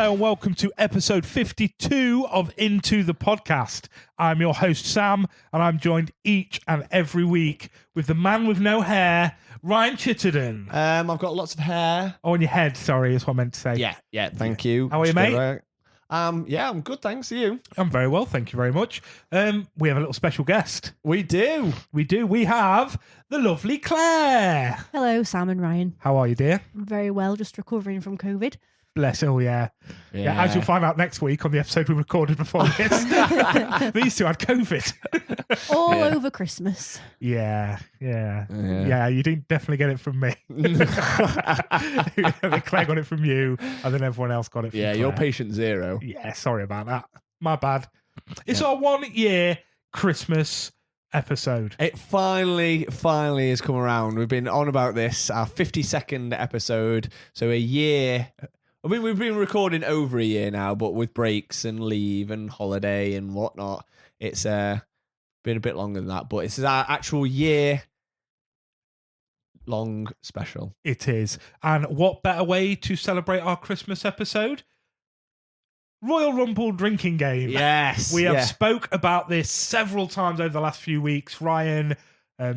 Hello and welcome to episode 52 of Into the Podcast. I'm your host, Sam, and I'm joined each and every week with the man with no hair, Ryan Chittenden. I've got lots of hair. Oh, on your head, sorry, is what I meant to say. Yeah, thank you. How are you, mate? Yeah, I'm good, thanks. You? I'm very well, thank you very much. We have a little special guest. We do. We have the lovely Claire. Hello, Sam and Ryan. How are you, dear? I'm very well, just recovering from COVID. Bless. Oh, yeah. As you'll find out next week on the episode we recorded before this, these two had COVID. All over Christmas. Yeah. You didn't definitely get it from me. Claire got it from you, and then everyone else got it from Claire. You're patient zero. Yeah, sorry about that. My bad. It's our 1 year Christmas episode. It finally has come around. We've been on about this, our 52nd episode. So a year. I mean, we've been recording over a year now, but with breaks and leave and holiday and whatnot, it's been a bit longer than that. But it's our actual year long special. It is. And what better way to celebrate our Christmas episode? Royal Rumble drinking game. Yes. We have spoke about this several times over the last few weeks. Ryan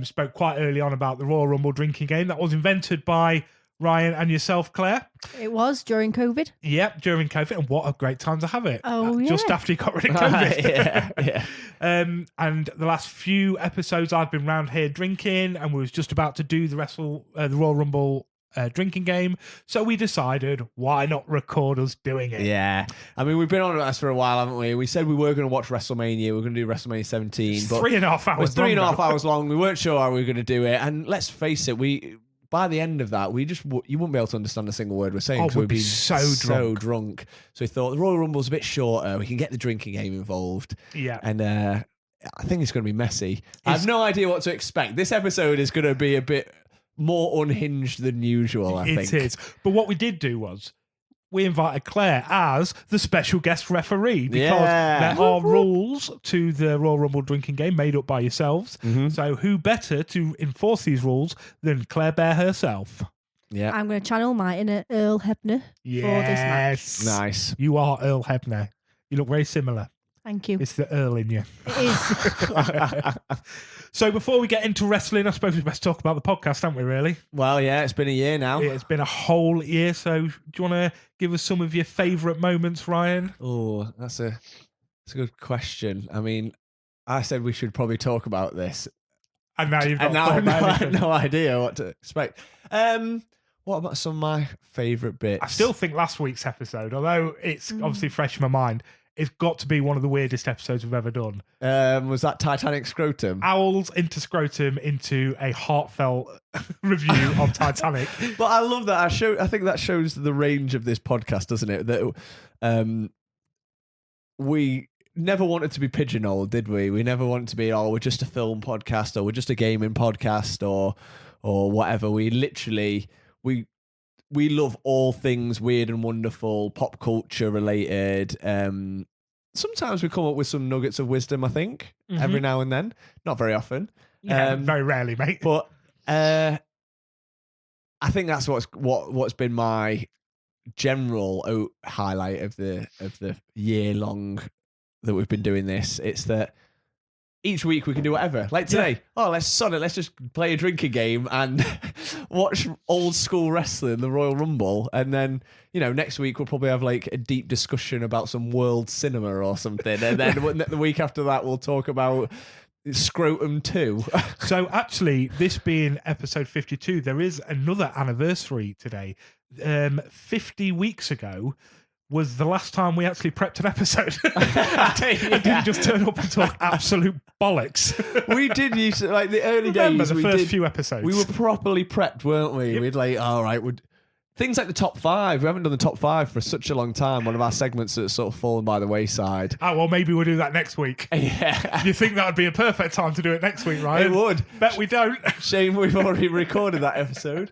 spoke quite early on about the Royal Rumble drinking game that was invented by Ryan and yourself, Claire. It was during COVID. Yep, during COVID. And what a great time to have it. Oh, yeah. Just after you got rid of COVID. Yeah. And the last few episodes I've been round here drinking, and we was just about to do the Royal Rumble drinking game. So we decided, why not record us doing it? Yeah. I mean, we've been on about this for a while, haven't we? We said we were going to watch WrestleMania. We were going to do WrestleMania 17. It's but 3.5 hours. It's 3.5 hours long. We weren't sure how we were going to do it. And let's face it, by the end of that, you wouldn't be able to understand a single word we're saying. Oh, 'cause we'd be so drunk. So we thought the Royal Rumble's a bit shorter. We can get the drinking game involved. Yeah. And I think it's going to be messy. I have no idea what to expect. This episode is going to be a bit more unhinged than usual, I think. It is. But what we did do was we invited Claire as the special guest referee because there are rules to the Royal Rumble drinking game made up by yourselves. Mm-hmm. So who better to enforce these rules than Claire Bear herself? Yeah. I'm going to channel my inner Earl Hebner for this match. Nice. You are Earl Hebner. You look very similar. Thank you. It's the Earl in you. It is. So before we get into wrestling, I suppose we best talk about the podcast, haven't we, really? Well, yeah, it's been a year now. It's been a whole year. So do you want to give us some of your favourite moments, Ryan? Oh, that's a good question. I mean, I said we should probably talk about this. And now you've got I have no idea what to expect. What about some of my favourite bits? I still think last week's episode, although it's obviously fresh in my mind, it's got to be one of the weirdest episodes we've ever done. Was that Titanic scrotum? Owls into scrotum into a heartfelt review of Titanic. But I love that. I think that shows the range of this podcast, doesn't it? That we never wanted to be pigeonholed, did we? We never wanted to be, we're just a film podcast or we're just a gaming podcast or whatever. We literally we love all things weird and wonderful, pop culture related. Sometimes we come up with some nuggets of wisdom, I think, every now and then. Not very often. Yeah, very rarely, mate. But I think that's what's been my general highlight of the year long that we've been doing this. It's that each week we can do whatever. Like today, let's just play a drinking game and watch old school wrestling, the Royal Rumble, and then next week we'll probably have like a deep discussion about some world cinema or something, and then the week after that we'll talk about Scrotum 2. So actually, this being episode 52, there is another anniversary today. 50 weeks ago was the last time we actually prepped an episode. I didn't just turn up and talk absolute bollocks. We did use like the early Remember days. The first few episodes. We were properly prepped, weren't we? Yep. We'd like, all right, things like the top 5. We haven't done the top 5 for such a long time. One of our segments that's sort of fallen by the wayside. Oh, well, maybe we'll do that next week. Yeah. You think that would be a perfect time to do it next week, right? It would. Bet we don't. Shame we've already recorded that episode.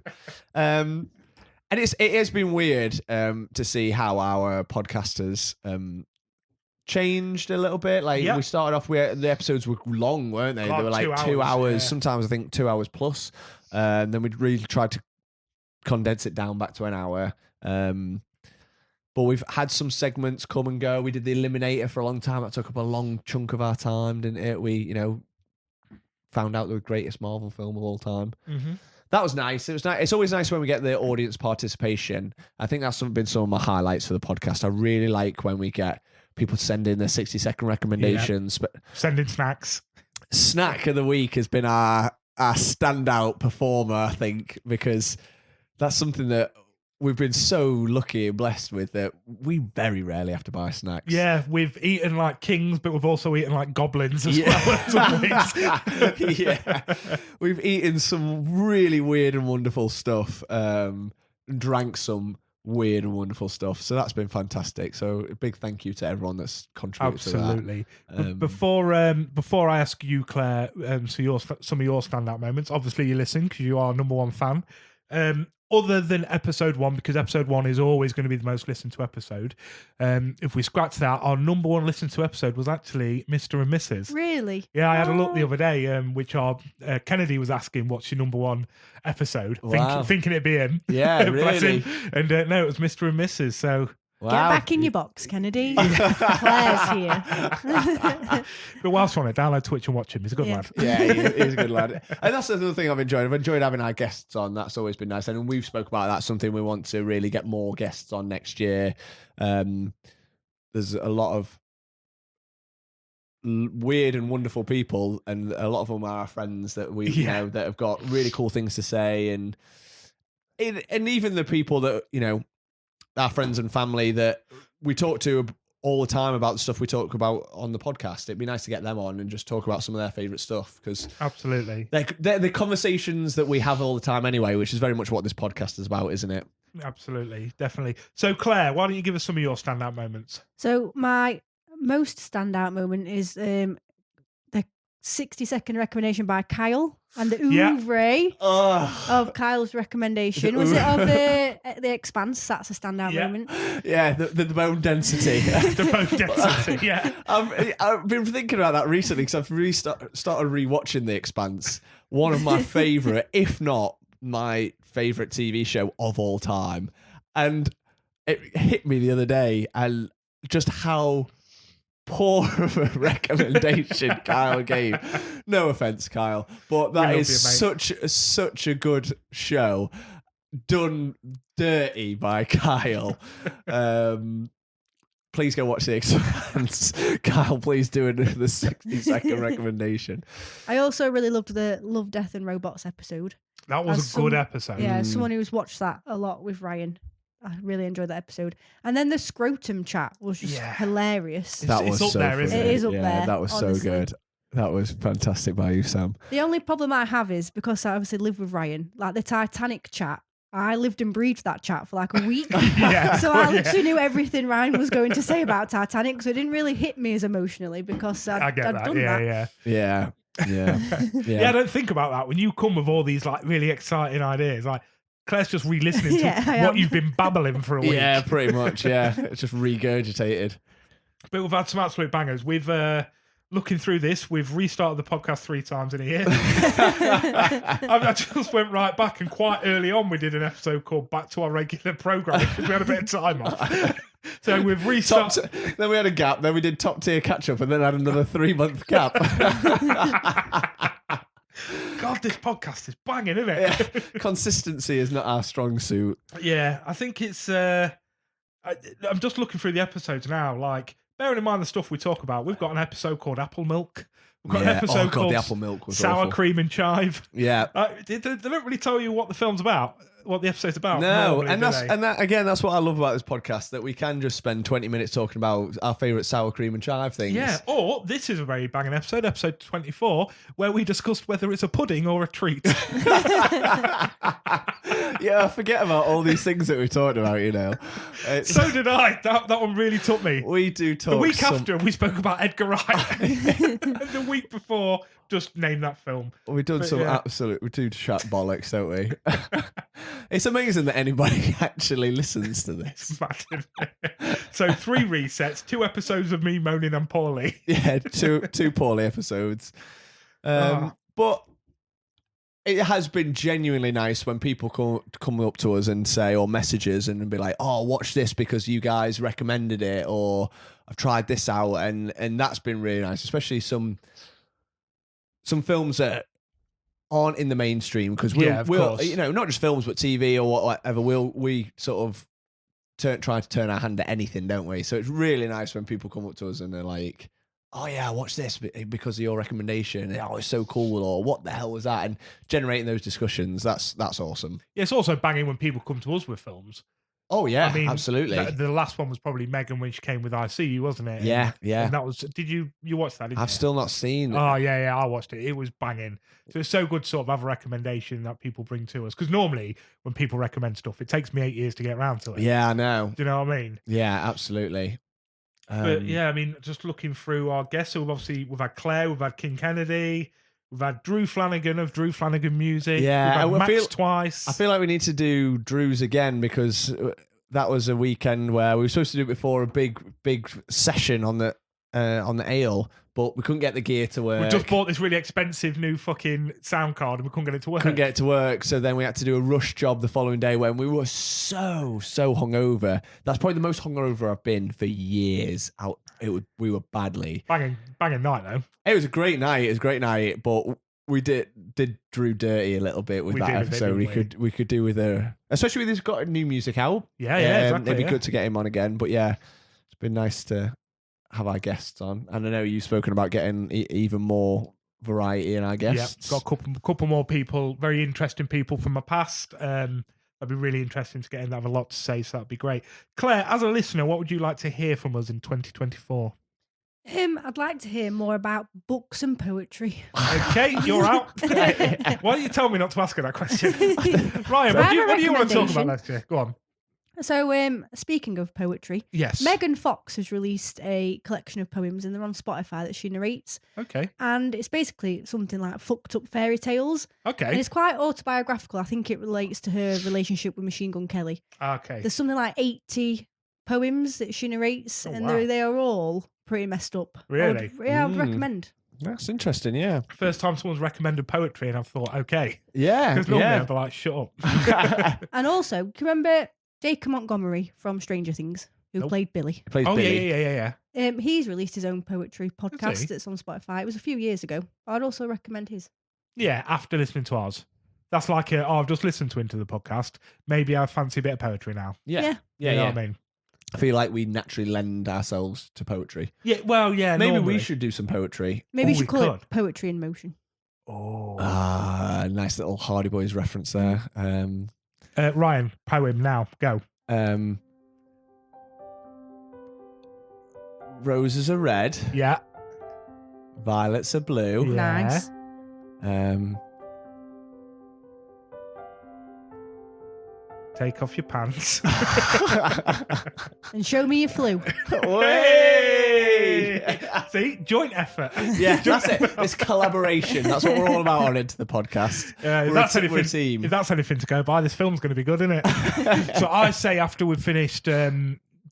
And it has been weird to see how our podcasters changed a little bit. Like we started off with the episodes were long, weren't they? They were like 2 hours, sometimes I think 2 hours plus. And then we really tried to condense it down back to an hour. But we've had some segments come and go. We did the Eliminator for a long time. That took up a long chunk of our time, didn't it? We, found out the greatest Marvel film of all time. Mm-hmm. That was nice. It was nice. It's always nice when we get the audience participation. I think that's been some of my highlights for the podcast. I really like when we get people to send in their 60-second recommendations. But Sending snacks. Snack of the week has been our standout performer, I think, because that's something that we've been so lucky and blessed with that we very rarely have to buy snacks. Yeah, we've eaten like kings, but we've also eaten like goblins as well at some weeks. Yeah. We've eaten some really weird and wonderful stuff, drank some weird and wonderful stuff. So that's been fantastic. So a big thank you to everyone that's contributed Absolutely. to that. Before I ask you, Claire, some of your standout moments, obviously you listen because you are our number one fan. Other than episode 1, because episode 1 is always going to be the most listened to episode. If we scratch that, our number 1 listened to episode was actually Mr. and Mrs. Really? Yeah, I had a look Oh. the other day, which our Kennedy was asking, what's your number 1 episode? Wow. Thinking it'd be him. Yeah, Bless really. him. And no, it was Mr. and Mrs. So Get back in your box, Kennedy. Claire's here. but whilst we're on it, download Twitch and watch him. He's a good Yeah. lad. Yeah, he's a good lad. And that's another thing I've enjoyed. I've enjoyed having our guests on. That's always been nice. And we've spoke about that. Something we want to really get more guests on next year. There's a lot of weird and wonderful people, and a lot of them are our friends that we Yeah. that have got really cool things to say, and even the people that our friends and family that we talk to all the time about the stuff we talk about on the podcast. It'd be nice to get them on and just talk about some of their favorite stuff, because Absolutely. they're the conversations that we have all the time anyway, which is very much what this podcast is about, isn't it? Absolutely. Definitely. So, Claire, why don't you give us some of your standout moments? So my most standout moment is the 60-second recommendation by Kyle and the Yeah. oeuvre of Kyle's recommendation. Was it of the Expanse? That's a standout Yeah. moment. Yeah, the bone density. The bone density, yeah. I've been thinking about that recently because I've really started rewatching The Expanse. One of my favorite, if not my favorite TV show of all time. And it hit me the other day, and just how poor of a recommendation Kyle gave. No offense, Kyle, but We that love is you, mate. such a good show, done dirty by Kyle. Please go watch The Expanse. Kyle, please do the 60-second recommendation. I also really loved the Love, Death and Robots episode. That was As a good some- episode. Yeah, as someone who's watched that a lot with Ryan. I really enjoyed that episode. And then the scrotum chat was just Yeah. hilarious. It's up so there, isn't funny. it? It is up Yeah, there, that was honestly. so good. That was fantastic by you, Sam. The only problem I have is because I obviously live with Ryan, like the Titanic chat, I lived and breathed that chat for like a week. Yeah. So I Yeah. literally knew everything Ryan was going to say about Titanic, so it didn't really hit me as emotionally because I I'd get that. done Yeah, that. yeah. Yeah. I don't think about that when you come with all these like really exciting ideas. Like Claire's just re-listening to Yeah, I what am. you've been babbling for a week. Yeah, pretty much. Yeah, it's just regurgitated. But we've had some absolute bangers. We've looking through this, we've restarted the podcast 3 times in a year. I just went right back, and quite early on we did an episode called Back to Our Regular Programming because we had a bit of time off. So we've restarted. Then we had a gap. Then we did top tier catch up, and then had another 3-month gap. God, this podcast is banging, isn't it? Yeah. Consistency is not our strong suit. Yeah, I think it's. I'm just looking through the episodes now. Like, bearing in mind the stuff we talk about, we've got an episode called Apple Milk. We've got an episode called the apple milk was Sour awful. Cream and Chive. Yeah. They don't really tell you what the film's about, what the episode's about. No, normally, and do that's they? and that again. That's what I love about this podcast, that we can just spend 20 minutes talking about our favourite sour cream and chive things. Yeah, or this is a very banging episode 24, where we discussed whether it's a pudding or a treat. Yeah, I forget about all these things that we talked about. It's, So did I. That one really took me. we do talk. The week some- after, we spoke about Edgar Wright. And the week before, just name that film. We've done But some yeah. absolute. We do chat bollocks, don't we? It's amazing that anybody actually listens to this. It's mad, isn't it? So 3 resets, 2 episodes of me moaning and poorly. Yeah, two poorly episodes. Ah. But it has been genuinely nice when people come up to us and say, or messages and be like, "Oh, watch this because you guys recommended it," or "I've tried this out," and that's been really nice, especially some films that aren't in the mainstream, because of course. you know, not just films but TV or whatever. We sort of try to turn our hand at anything, don't we? So it's really nice when people come up to us and they're like, "Oh yeah, watch this because of your recommendation. Oh, it's so cool," or "What the hell was that?" And generating those discussions, that's awesome. Yeah, it's also banging when people come to us with films. Oh yeah, I mean, absolutely. The last one was probably Megan when she came with ICU, wasn't it? Yeah. And that was. Did you watch that? Didn't I've you? still not seen. Oh yeah, I watched it. It was banging. So it's so good to sort of have a recommendation that people bring to us, because normally when people recommend stuff, it takes me 8 years to get around to it. Yeah, I know. Do you know what I mean? Yeah, absolutely. But yeah, I mean, just looking through our guests, so we've had Claire, we've had King Kennedy, we've had Drew Flanagan of Drew Flanagan Music. Yeah, we've had I Max feel- twice. I feel like we need to do Drew's again, because that was a weekend where we were supposed to do it before a big session on the Ale, but we couldn't get the gear to work. we just bought this really expensive new fucking sound card and we couldn't get it to work. Couldn't get it to work, so then we had to do a rush job the following day when we were so hungover. That's probably the most hungover I've been for years. We were badly. Banging night though. It was a great night, but we did Drew dirty a little bit with We that did a bit, episode. didn't We could do with especially with he's got a new music out. Yeah, exactly. It'd be yeah. good to get him on again. But yeah, it's been nice to have our guests on, and I know you've spoken about getting even more variety in our guests. Yeah, got a couple more people, very interesting people from my past. That'd be really interesting to get in. They have a lot to say, so that'd be great. Claire, as a listener, what would you like to hear from us in 2024? I'd like to hear more about books and poetry. Okay, you're out. Why don't you tell me not to ask her that question? Ryan, I have what a do you want to talk recommendation. about next year? Go on. So, speaking of poetry, Yes. Megan Fox has released a collection of poems, and they're on Spotify that she narrates. Okay. And it's basically something like fucked up fairy tales. And Okay. it's quite autobiographical. I think it relates to her relationship with Machine Gun Kelly. Okay. There's something like 80 poems that she narrates, Oh, and wow. they are all pretty messed up. Really? I would recommend. That's interesting. Yeah, First time someone's recommended poetry, and I've thought, okay. yeah, Because normally I'd be like, shut up. And also, do you remember Dacre Montgomery from Stranger Things, who Nope. played Billy? He plays Oh, Billy. yeah. He's released his own poetry he? podcast that's on Spotify. It was a few years ago. I'd also recommend his. Yeah, after listening to ours. That's like, I've just listened to Into the podcast. Maybe I fancy a bit of poetry now. Yeah, You know what I mean? I feel like we naturally lend ourselves to poetry. Yeah, well, yeah. Maybe normally. we should do some poetry. Maybe you we should call could. it Poetry in Motion. Oh. Nice little Hardy Boys reference there. Ryan, poem now. Go. Roses are red, Yeah. violets are blue. Yeah. Nice. Take off your pants. And show me your flu. Way! See, joint effort. Yeah, that's it. It's collaboration. That's what we're all about on Into the Podcast. If We're that's we're a anything, team. if that's anything to go by, this film's going to be good, isn't it? So I say after we've finished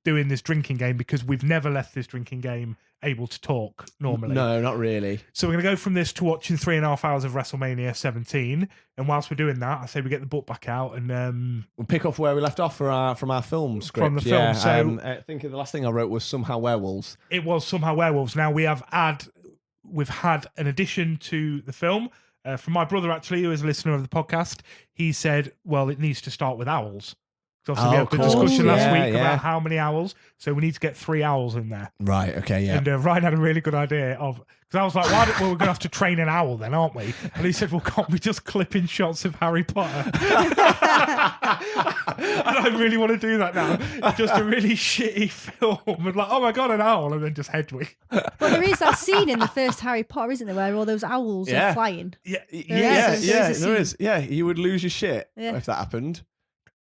doing this drinking game, because we've never left this drinking game able to talk normally. No, not really. So we're going to go from this to watching 3.5 hours of WrestleMania 17. And whilst we're doing that, I say we get the book back out and We'll pick off where we left off from our film script. From the film, Yeah, so- I think the last thing I wrote was somehow werewolves. it was somehow werewolves. Now we've had an addition to the film from my brother, actually, who is a listener of the podcast. He said, well, it needs to start with owls. Because obviously we had the cool. discussion last Yeah, week yeah. about how many owls. So we need to get 3 owls in there. Right. Okay. Yeah. And Ryan had a really good idea of, because I was like, well, we're going to have to train an owl then, aren't we? And he said, well, can't we just clip in shots of Harry Potter? And I really want to do that now. Just a really shitty film. And like, oh my God, an owl. And then just Hedwig. But there is that scene in the first Harry Potter, isn't there, where all those owls Yeah. are flying. Yeah. yeah. is a- Yeah. there is a There scene. is. Yeah. You would lose your shit Yeah. if that happened.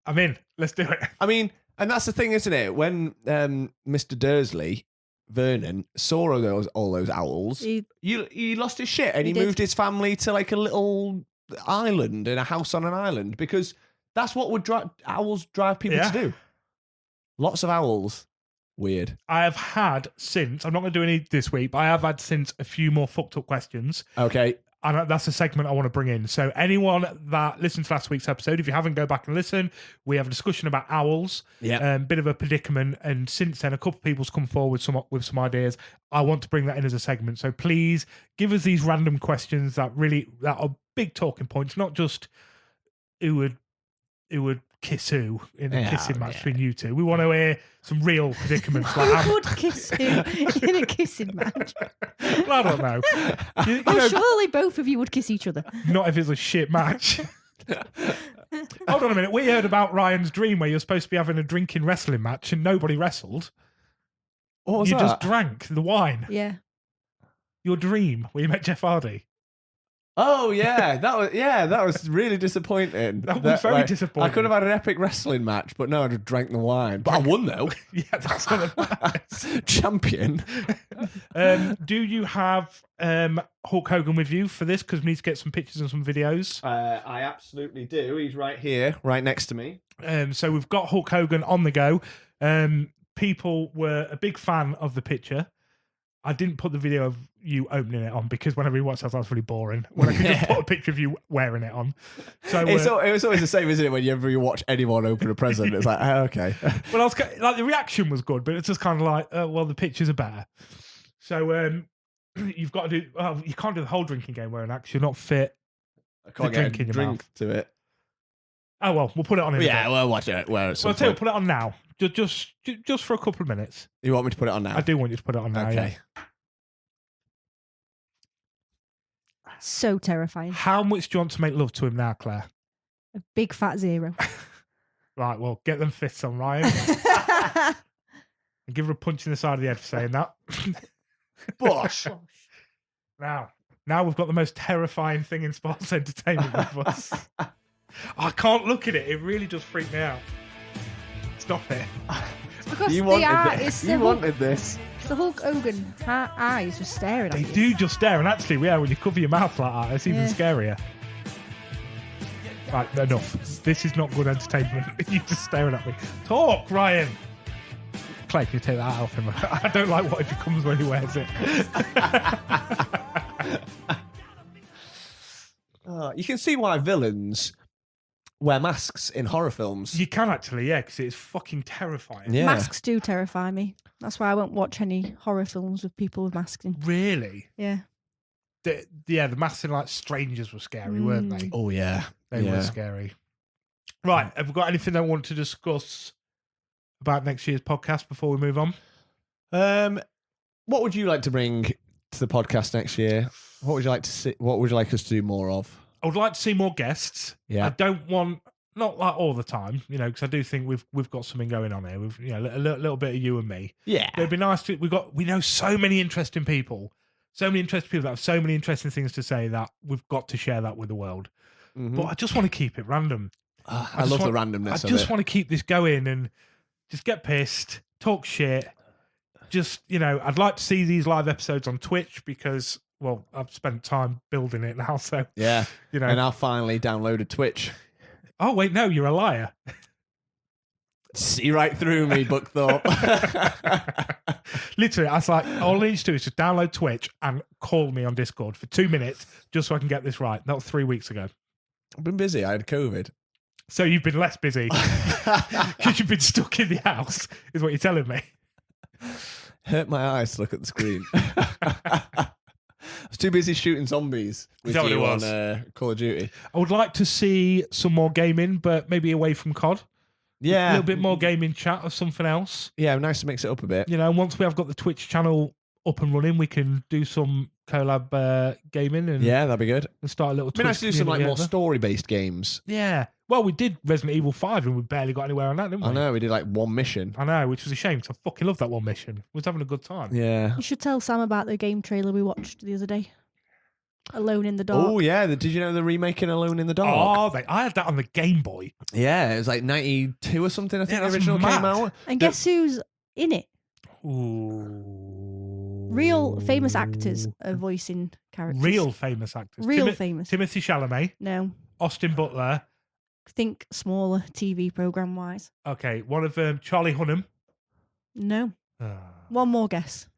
I'm in. Let's do it. I mean, and that's the thing, isn't it? When Mr. Dursley, Vernon, saw all those owls, He- he lost his shit and He he did. moved his family to like a little island in a house on an island, because that's what would owls drive people Yeah. to do. Lots of owls. Weird. I have had since, I'm not going to do any this week, but I have had since a few more fucked up questions. Okay. And that's a segment I want to bring in. So anyone that listened to last week's episode, if you haven't, go back and listen. We have a discussion about owls. Yeah. Bit of a predicament. And since then, a couple of people's come forward with some ideas. I want to bring that in as a segment. So please give us these random questions that are big talking points, not just who would kiss who in a kissing match between you two. We want to hear some real predicaments. Like Who would kiss who in a kissing match? Well, I don't know. You Oh, know, surely both of you would kiss each other. not if it's a shit match. Hold on a minute. We heard about Ryan's dream where you're supposed to be having a drinking wrestling match and nobody wrestled. What was You that? just drank the wine. Yeah. Your dream where you met Jeff Hardy. Oh yeah, that was really disappointing. That was very disappointing. I could have had an epic wrestling match, but no, I just drank the wine. But I won though. Yeah, that's what it matters. Champion. Do you have Hulk Hogan with you for this? Because we need to get some pictures and some videos. I absolutely do. He's right here, right next to me. So we've got Hulk Hogan on the go. People were a big fan of the picture. I didn't put the video of you opening it on because when I rewatched that, was really boring. When I could just put a picture of you wearing it on. So It was always the same, isn't it? Whenever you watch anyone open a present, it's like, oh, okay. well, I was like the reaction was good, but it's just kind of like, well, the pictures are better. So you've got to do. You can't do the whole drinking game wearing axe. You're not fit. I can't The get drink a in your drink mouth. to it. Oh well, we'll put it on. In a bit. Well, watch it. Well, Well, I'll tell you, put it on now. Just for a couple of minutes. You want me to put it on now? I do want you to put it on now. Okay. Yeah. So terrifying. How much do you want to make love to him now, Claire? A big fat 0. Right, well, get them fists on, Ryan. And give her a punch in the side of the head for saying that. Bosh. Now we've got the most terrifying thing in sports entertainment with us. I can't look at it. It really does freak me out. Stop it. Because You the wanted eye this. is You wanted this. the Hulk Hogan eyes just staring at They you. do just stare. And actually, yeah, when you cover your mouth like that, it's even Yeah. scarier. Right, enough. This is not good entertainment. You just staring at me. Talk, Ryan. Clay, can you take that out of him? I don't like what it becomes when he wears it. You can see why villains wear masks in horror films. You can actually, yeah, because it's fucking terrifying. Yeah. Masks do terrify me. That's why I won't watch any horror films with people with masks in. Really? Yeah. The masks in like Strangers were scary, weren't they? Oh yeah. They were scary. Right, have we got anything that I want to discuss about next year's podcast before we move on? What would you like to bring to the podcast next year? What would you like to see? What would you like us to do more of? I would like to see more guests. Yeah. I don't want, not like all the time, because I do think we've got something going on here. We've a little bit of you and me. Yeah. But it'd be nice to. We know so many interesting people, that have so many interesting things to say that we've got to share that with the world. Mhm. But I just want to keep it random. I just love the want- randomness I of just it. want to keep this going and just get pissed, talk shit. Just, I'd like to see these live episodes on Twitch because, well, I've spent time building it now. So, Yeah. you know. And I finally downloaded Twitch. Oh, wait, no, you're a liar. See right through me, Buckthorpe. Literally, I was like, all I need to do is just download Twitch and call me on Discord for 2 minutes just so I can get this right. That was 3 weeks ago. I've been busy. I had COVID. So you've been less busy because you've been stuck in the house, is what you're telling me. Hurt my eyes to look at the screen. I was too busy shooting zombies with that what you it on was? Call of Duty. I would like to see some more gaming, but maybe away from COD. A Yeah. little bit more gaming chat or something else. Yeah, nice to mix it up a bit. Once we have got the Twitch channel up and running, we can do some collab gaming and, Yeah, that'd be good. and start a little It'd be nice to do Twitch some like more community over. story-based games. Yeah. Well, we did Resident Evil 5 and we barely got anywhere on that, didn't we? I know, we did like one mission. I know, which was a shame because I fucking love that one mission. We was having a good time. Yeah. You should tell Sam about the game trailer we watched the other day. Alone in the Dark. Oh, yeah. Did you know they're remaking Alone in the Dark? Oh, I had that on the Game Boy. Yeah, it was like 92 or something, I think Yeah, the that's original came mad. out. And guess who's in it? Ooh. Real famous actors are voicing characters. Real famous actors. Real famous. Timothy Chalamet, No. Austin Butler. Think smaller TV program wise. Okay, one of them, Charlie Hunnam. No. One more guess.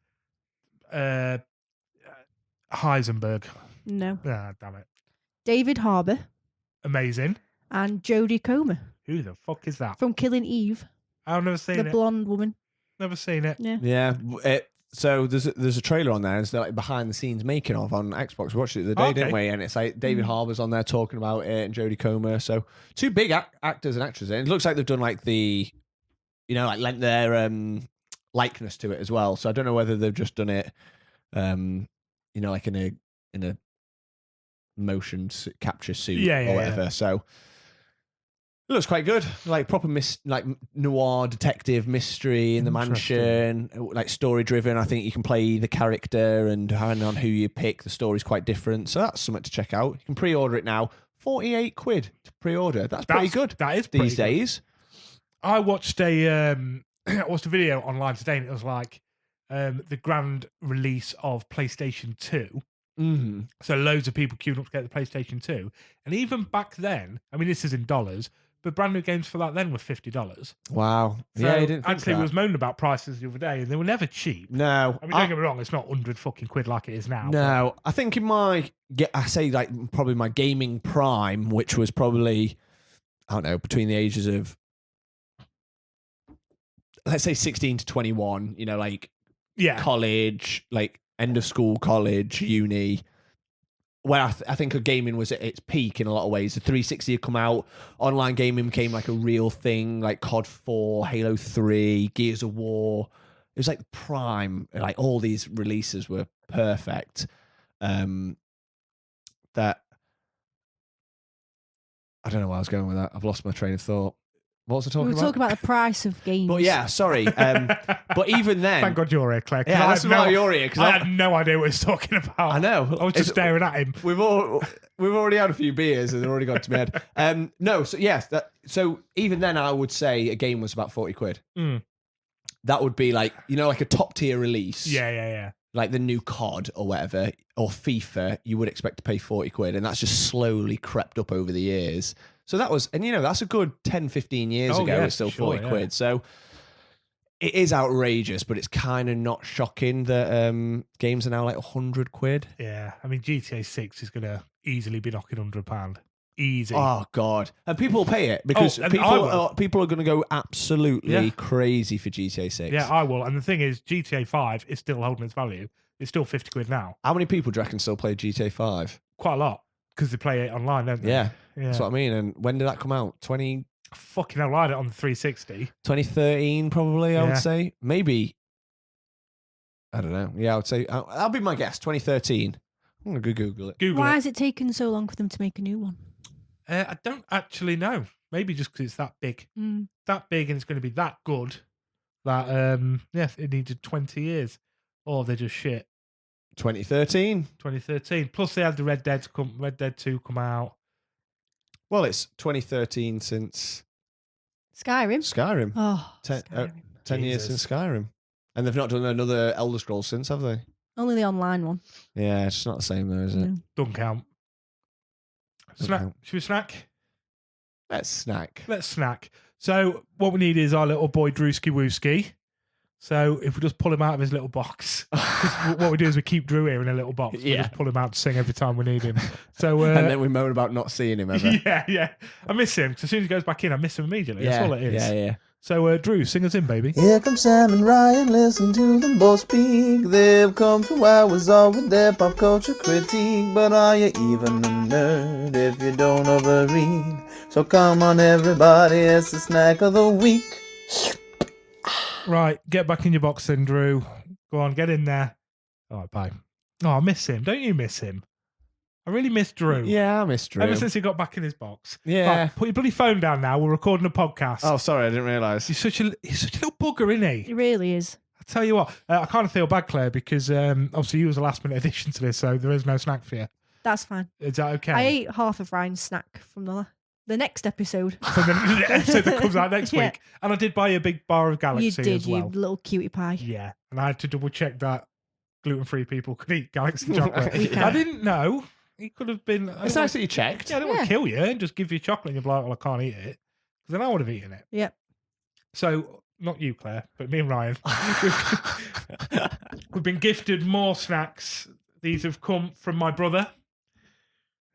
Heisenberg. No. Ah, damn it. David Harbour Amazing. and Jodie Comer Who the fuck is that? from Killing Eve, I've never seen the it. blonde woman. Never seen it. Yeah. Yeah. So there's a trailer on there. It's like behind the scenes making of on Xbox. We watched it the other day, Okay. didn't we? And it's like David Harbour's on there talking about it and Jodie Comer. So two big actors and actresses. And it looks like they've done like like lent their likeness to it as well. So I don't know whether they've just done it, like in a motion capture suit Yeah, or whatever. So it looks quite good, like proper noir detective mystery in the mansion, like story driven. I think you can play the character, and depending on who you pick, the story's quite different. So that's something to check out. You can pre-order it now. 48 quid to pre-order. That's pretty good. That is pretty these good. days. I watched I watched a video online today, and it was like the grand release of PlayStation 2. Mm-hmm. So loads of people queuing up to get the PlayStation 2. And even back then, I mean, this is in dollars, but brand new games for that then were $50. Wow. So Yeah, you didn't think actually that. was moaning about prices the other day, and they were never cheap. No. I mean, don't get me wrong, it's not 100 fucking quid like it is now. No, I think I say like probably my gaming prime, which was probably, I don't know, between the ages of, let's say 16 to 21, like Yeah. college, like end of school, college, uni, where I think gaming was at its peak in a lot of ways. The 360 had come out, online gaming became like a real thing, like COD 4, Halo 3, Gears of War. It was like prime, like all these releases were perfect. That I don't know where I was going with that. I've lost my train of thought. What was I We talking were about? talking about the price of games. But yeah, sorry. But even then, Thank God you're here, Claire. 'cause yeah, I that's had why no, you're here, I because had no idea what he was talking about. I know. I was just It's- staring at him. We've already had a few beers and they're already gone to my head. No, so yes, so even then I would say a game was about 40 quid. Mm. That would be like, like a top tier release. Yeah. Like the new COD or whatever, or FIFA, you would expect to pay 40 quid. And that's just slowly crept up over the years. So that was, and that's a good 10, 15 years Oh, ago. yeah, It's still sure, 40 yeah. quid. So it is outrageous, but it's kind of not shocking that games are now like 100 quid. Yeah. I mean, GTA 6 is going to easily be knocking £100. Easy. Oh God! And people will pay it because and I will. people are going to go absolutely Yeah. crazy for GTA 6. Yeah, I will. And the thing is, GTA 5 is still holding its value. It's still 50 quid now. How many people do you reckon still play GTA 5? Quite a lot. Because they play it online, don't they? Yeah, Yeah. that's what I mean. And when did that come out? 2013 Fucking hell, I had it on the 360. probably. I Yeah. would say maybe. I don't know. Yeah, I would say that'll be my guess. 2013. I'm gonna Google it. Google Why it. has it taken so long for them to make a new one? I don't actually know. Maybe just because it's that big. Mm. That big and it's going to be that good that, it needed 20 years. Or they're just shit. 2013. 2013. Plus they had the Red Dead 2 come out. Well, it's 2013 since Skyrim. Skyrim. Oh, Ten- Skyrim. 10 years Jesus. since Skyrim, and they've not done another Elder Scrolls since, have they? Only the online one. Yeah, it's not the same though, is it? No. Don't count. Don't Snack. count. Should we snack? Let's snack. Let's snack. So what we need is our little boy Drewski Wooski. So if we just pull him out of his little box, 'cause what we do is we keep Drew here in a little box. We Yeah. just pull him out to sing every time we need him. So And then we moan about not seeing him ever. yeah. I miss him because as soon as he goes back in, I miss him immediately. That's all it is. Yeah. So Drew, sing us in, baby. Here come Sam and Ryan, listen to them both speak. They've come 2 hours on with their pop culture critique. But are you even a nerd if you don't overread? So come on everybody, it's the snack of the week. Right, get back in your box then, Drew. Go on, get in there. All right, bye. Oh, I miss him. Don't you miss him? I really miss Drew. Yeah, I missed Drew. Ever since he got back in his box. Yeah. Right, put your bloody phone down now. We're recording a podcast. Oh, sorry, I didn't realise. He's such a little bugger, isn't he? It really is. I tell you what, I kind of feel bad, Claire, because obviously you was a last minute addition to this, so there is no snack for you. That's fine. Is that okay? I ate half of Ryan's snack from the next episode. For the episode that comes out next Yeah. week. And I did buy you a big bar of Galaxy You did, as well. you little cutie pie. Yeah, and I had to double check that gluten-free people could eat Galaxy chocolate. We can. I didn't know. He could have been. It's nice that you checked. Yeah, I don't want to kill you and just give you chocolate and you're like, well, I can't eat it. Because then I would have eaten it. Yep. So, not you, Claire, but me and Ryan. We've been gifted more snacks. These have come from my brother.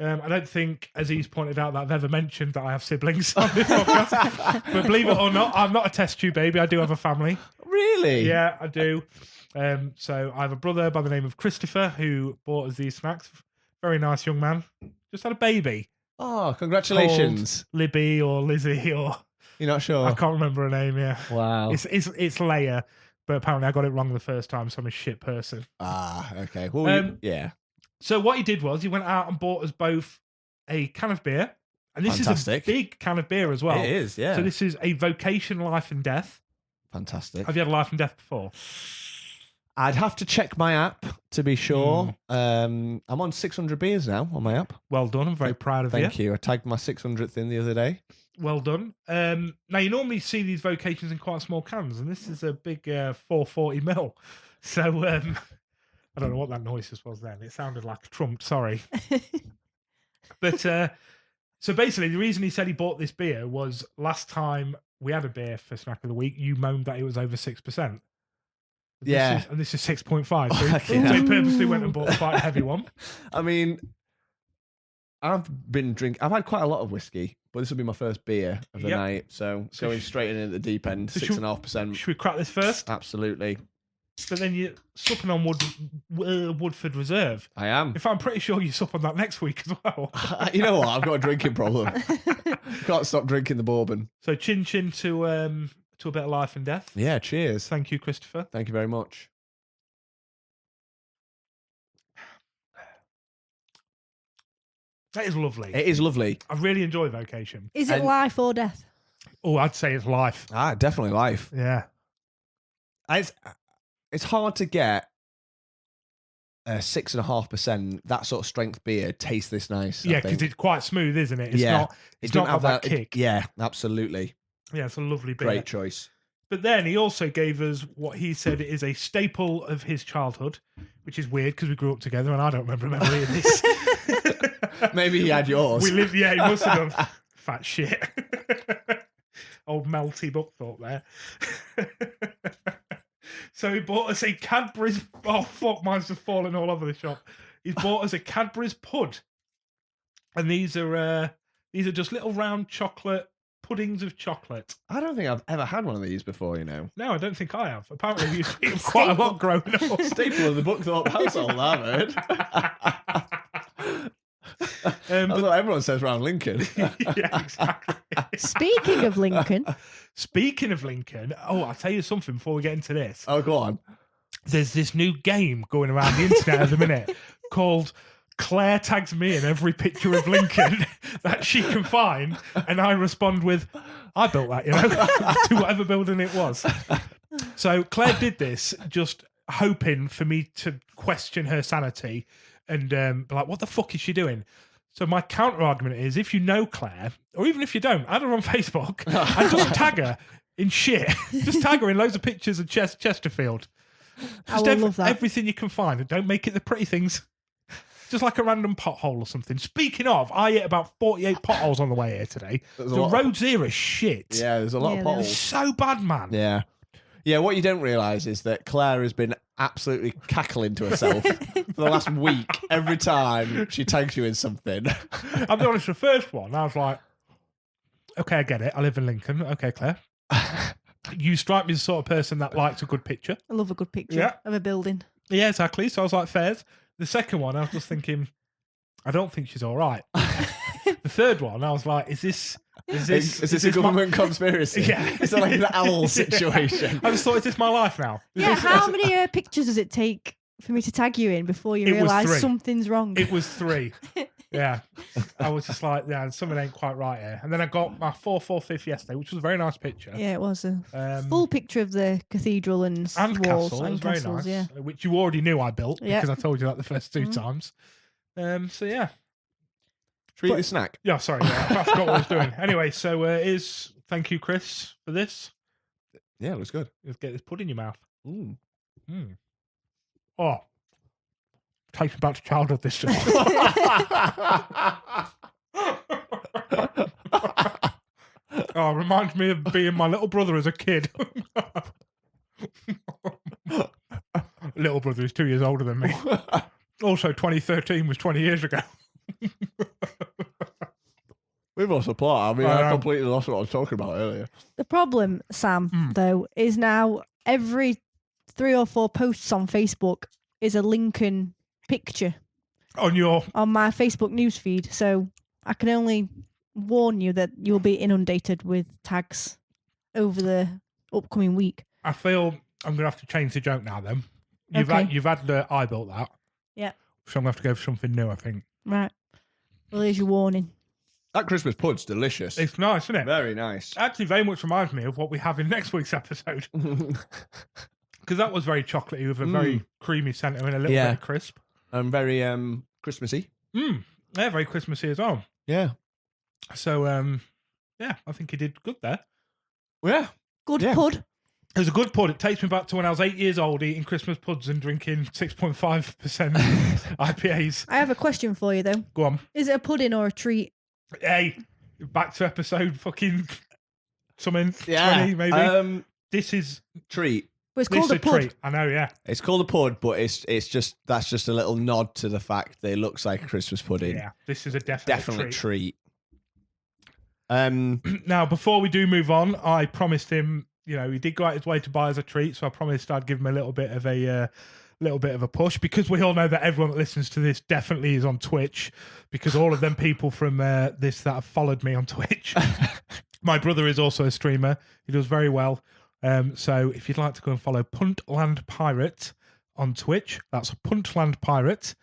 I don't think, as he's pointed out, that I've ever mentioned that I have siblings on this podcast. But believe it or not, I'm not a test tube baby. I do have a family. Really? Yeah, I do. So I have a brother by the name of Christopher who bought us these snacks. Very nice young man. Just had a baby. Oh, congratulations. Called Libby or Lizzie or You're not sure? I can't remember her name. Yeah, Wow. it's Leia, but apparently I got it wrong the first time, so I'm a shit person. Okay. Well, yeah. So what he did was he went out and bought us both a can of beer, and this Fantastic. is a big can of beer as well. It is, yeah. So this is a Vocation Life and Death. Fantastic. Have you had a Life and Death before? I'd have to check my app to be sure. I'm on 600 beers now on my app. Well done. I'm very proud of you. Thank you. I tagged my 600th in the other day. Well done. Now you normally see these vocations in quite small cans, and this is a big 440ml. So I don't know what that noise was then. It sounded like Trump. Sorry, but so basically, the reason he said he bought this beer was last time we had a beer for Snack of the Week, you moaned that it was over 6%. Yeah, and this is 6.5. So, Okay. so he purposely went and bought quite a heavy one. I mean, I've had quite a lot of whiskey, but this will be my first beer of the Yep. night. So going straight in at the deep end, So 6.5%. Should we crack this first? Absolutely. But then you're supping on Woodford Reserve. I am. In fact, I'm pretty sure you sup on that next week as well. You know what? I've got a drinking problem. Can't stop drinking the bourbon. So chin chin to a bit of Life and Death. Yeah, cheers. Thank you, Christopher. Thank you very much. That is lovely. It is lovely. I really enjoy Vocation. Is it And- life or death? Oh, I'd say it's life. Definitely life. Yeah. It's hard to get a 6.5%, that sort of strength beer taste this nice. Yeah, because it's quite smooth, isn't it? It's Yeah. not it's doesn't not got that kick. Yeah, absolutely. Yeah, it's a lovely beer. Great choice. But then he also gave us what he said is a staple of his childhood, which is weird because we grew up together and I don't remember memory of this. Maybe he had yours. We lived, yeah, he must have done. Fat shit. Old melty Buckthorpe there. So he bought us a Cadbury's. Oh, fuck, mine's just falling all over the shop. He's bought us a Cadbury's Pud. And these are just little round chocolate puddings of chocolate. I don't think I've ever had one of these before, you know. No, I don't think I have. Apparently, we used to eat them quite a lot growing up. Staple of the Buckthorpe household, I've heard. That's what everyone says around Lincoln. Yeah, exactly. Speaking of Lincoln, Speaking of Lincoln, I'll tell you something before we get into this. Oh, go on. There's this new game going around the internet at the minute called Claire tags me in every picture of Lincoln that she can find, and I respond with, I built that, you know, to whatever building it was. So Claire did this just hoping for me to question her sanity and be like, what the fuck is she doing? So my counter argument is, if you know Claire, or even if you don't, add her on Facebook and just tag her in shit. Just tag her in loads of pictures of Chesterfield. I Just will love that. everything you can find, and don't make it the pretty things. Just like a random pothole or something. Speaking of, I hit about 48 potholes on the way here today. There's a The lot of- roads here are shit. Yeah, there's a lot Yeah, of there It's potholes. so bad, man. Yeah. Yeah, what you don't realise is that Claire has been absolutely cackling to herself for the last week every time she tags you in something. I'll be honest, the first one, I was like, okay, I get it. I live in Lincoln. Okay, Claire. You strike me as the sort of person that likes a good picture. I love a good picture Yeah. of a building. Yeah, exactly. So I was like, fairs. The second one, I was just thinking, I don't think she's all right. The third one, I was like, is this Is this a my- government conspiracy? Yeah. Is it like the owl situation? I just thought, is this my life now? Is Yeah, this- how many pictures does it take for me to tag you in before you It was realise 3. something's wrong? It was 3. Yeah. I was just like, yeah, something ain't quite right here. And then I got my 4/5 yesterday, which was a very nice picture. Yeah, it was a Um, full picture of the cathedral and, and walls castle. It and was very castles. nice. Yeah, Which you already knew I built Yeah. because I told you that the first 2 Mhm. times. So yeah. Should we eat the snack? Yeah, sorry. Yeah, I forgot what I was doing. Anyway, so thank you, Chris, for this. Yeah, it looks good. Let's get this pud in your mouth. Mm. Mm. Oh. Takes me back to childhood this time. Oh, reminds me of being my little brother as a kid. Little brother is 2 years older than me. Also, 2013 was 20 years ago. We must apply. I mean, I I am. completely lost what I was talking about earlier. The problem, Sam, though, is now every 3 or 4 posts on Facebook is a Lincoln picture On your on my Facebook newsfeed. So I can only warn you that you'll be inundated with tags over the upcoming week. I feel I'm gonna have to change the joke now. Then Okay. you've had the I built that. Yeah. So I'm gonna have to go for something new. I think Right. Well, here's your warning. That Christmas pud's delicious. it's nice, isn't it? Very nice. Actually, very much reminds me of what we have in next week's episode because that was very chocolatey with a very creamy centre and a little Yeah. bit of crisp. Very Christmassy. Yeah, very Christmassy as well. Yeah. So yeah, I think he did good there. Yeah. Good Yeah. pud. It was a good pud. It takes me back to when I was 8 years old, eating Christmas puds and drinking 6.5% IPAs. I have a question for you, though. Go on. Is it a pudding or a treat? Hey, back to episode fucking something 20 Yeah. maybe. This is Treat. But it's this called is a pud. treat. I know, yeah. It's called a pud, but it's just that's just a little nod to the fact that it looks like a Christmas pudding. Yeah, this is a definite Definite treat. treat. Now, before we do move on, I promised him, you know, he did go out his way to buy us a treat, so I promised I'd give him a little bit of a push, because we all know that everyone that listens to this definitely is on Twitch, because all of them people from this that have followed me on Twitch. My brother is also a streamer. He does very well. So if you'd like to go and follow Puntland Pirate on Twitch, that's Puntland Pirate.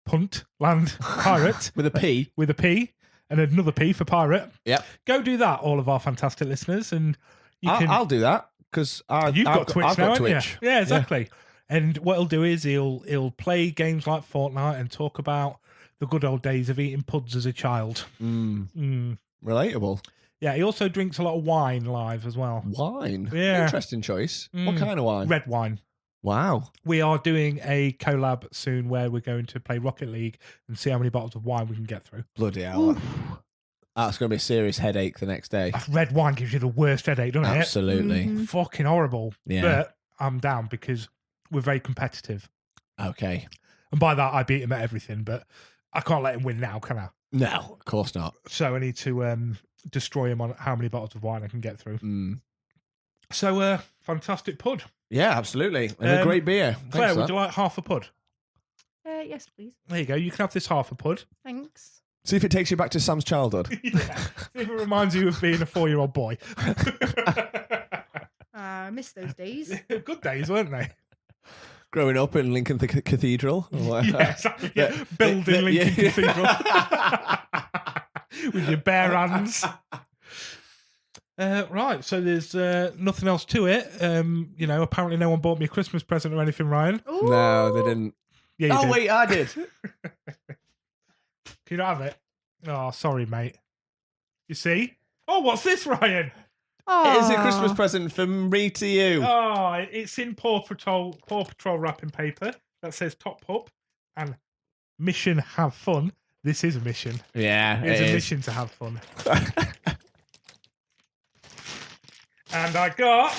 Puntland Pirate With a P. with a P and another P for pirate. Yep. Go do that, all of our fantastic listeners, and you can. I'll do that because You've got Twitch I've now, got haven't Twitch. you? Yeah, exactly. And what he'll do is he'll play games like Fortnite and talk about the good old days of eating puds as a child. Relatable. Yeah, he also drinks a lot of wine live as well. Wine. Yeah. Interesting choice. What kind of wine? Red wine. Wow. We are doing a collab soon where we're going to play Rocket League and see how many bottles of wine we can get through. Bloody hell. That's going to be a serious headache the next day. Red wine gives you the worst headache, doesn't Absolutely. Mhm. it? Fucking horrible. Yeah. But I'm down because we're very competitive. Okay. And by that, I beat him at everything, but I can't let him win now, can I? No, of course not. So I need to destroy him on how many bottles of wine I can get through. Mm. So, fantastic pud. Yeah, absolutely. And a great beer. Claire, Thanks for would that. you like half a pud? Yes, please. There you go. You can have this half a pud. Thanks. See if it takes you back to Sam's childhood. Yeah. If it reminds you of being a 4-year-old boy. I miss those days. Good days, weren't they? Growing up in Lincoln Cathedral. Yeah, exactly. Yeah. Building Lincoln Cathedral. With your bare hands. Right, so there's nothing else to it. You know, apparently no one bought me a Christmas present or anything, Ryan. No, they didn't. Yeah, you did. Wait, I did. Can you not have it? Oh, sorry, mate. You see? Oh, what's this, Ryan? Oh, It is a Christmas present from me to you. Oh, it's in Paw Patrol wrapping paper that says Top Pup and Mission Have Fun. This is a mission. Yeah, It's it a is. mission to have fun. And I got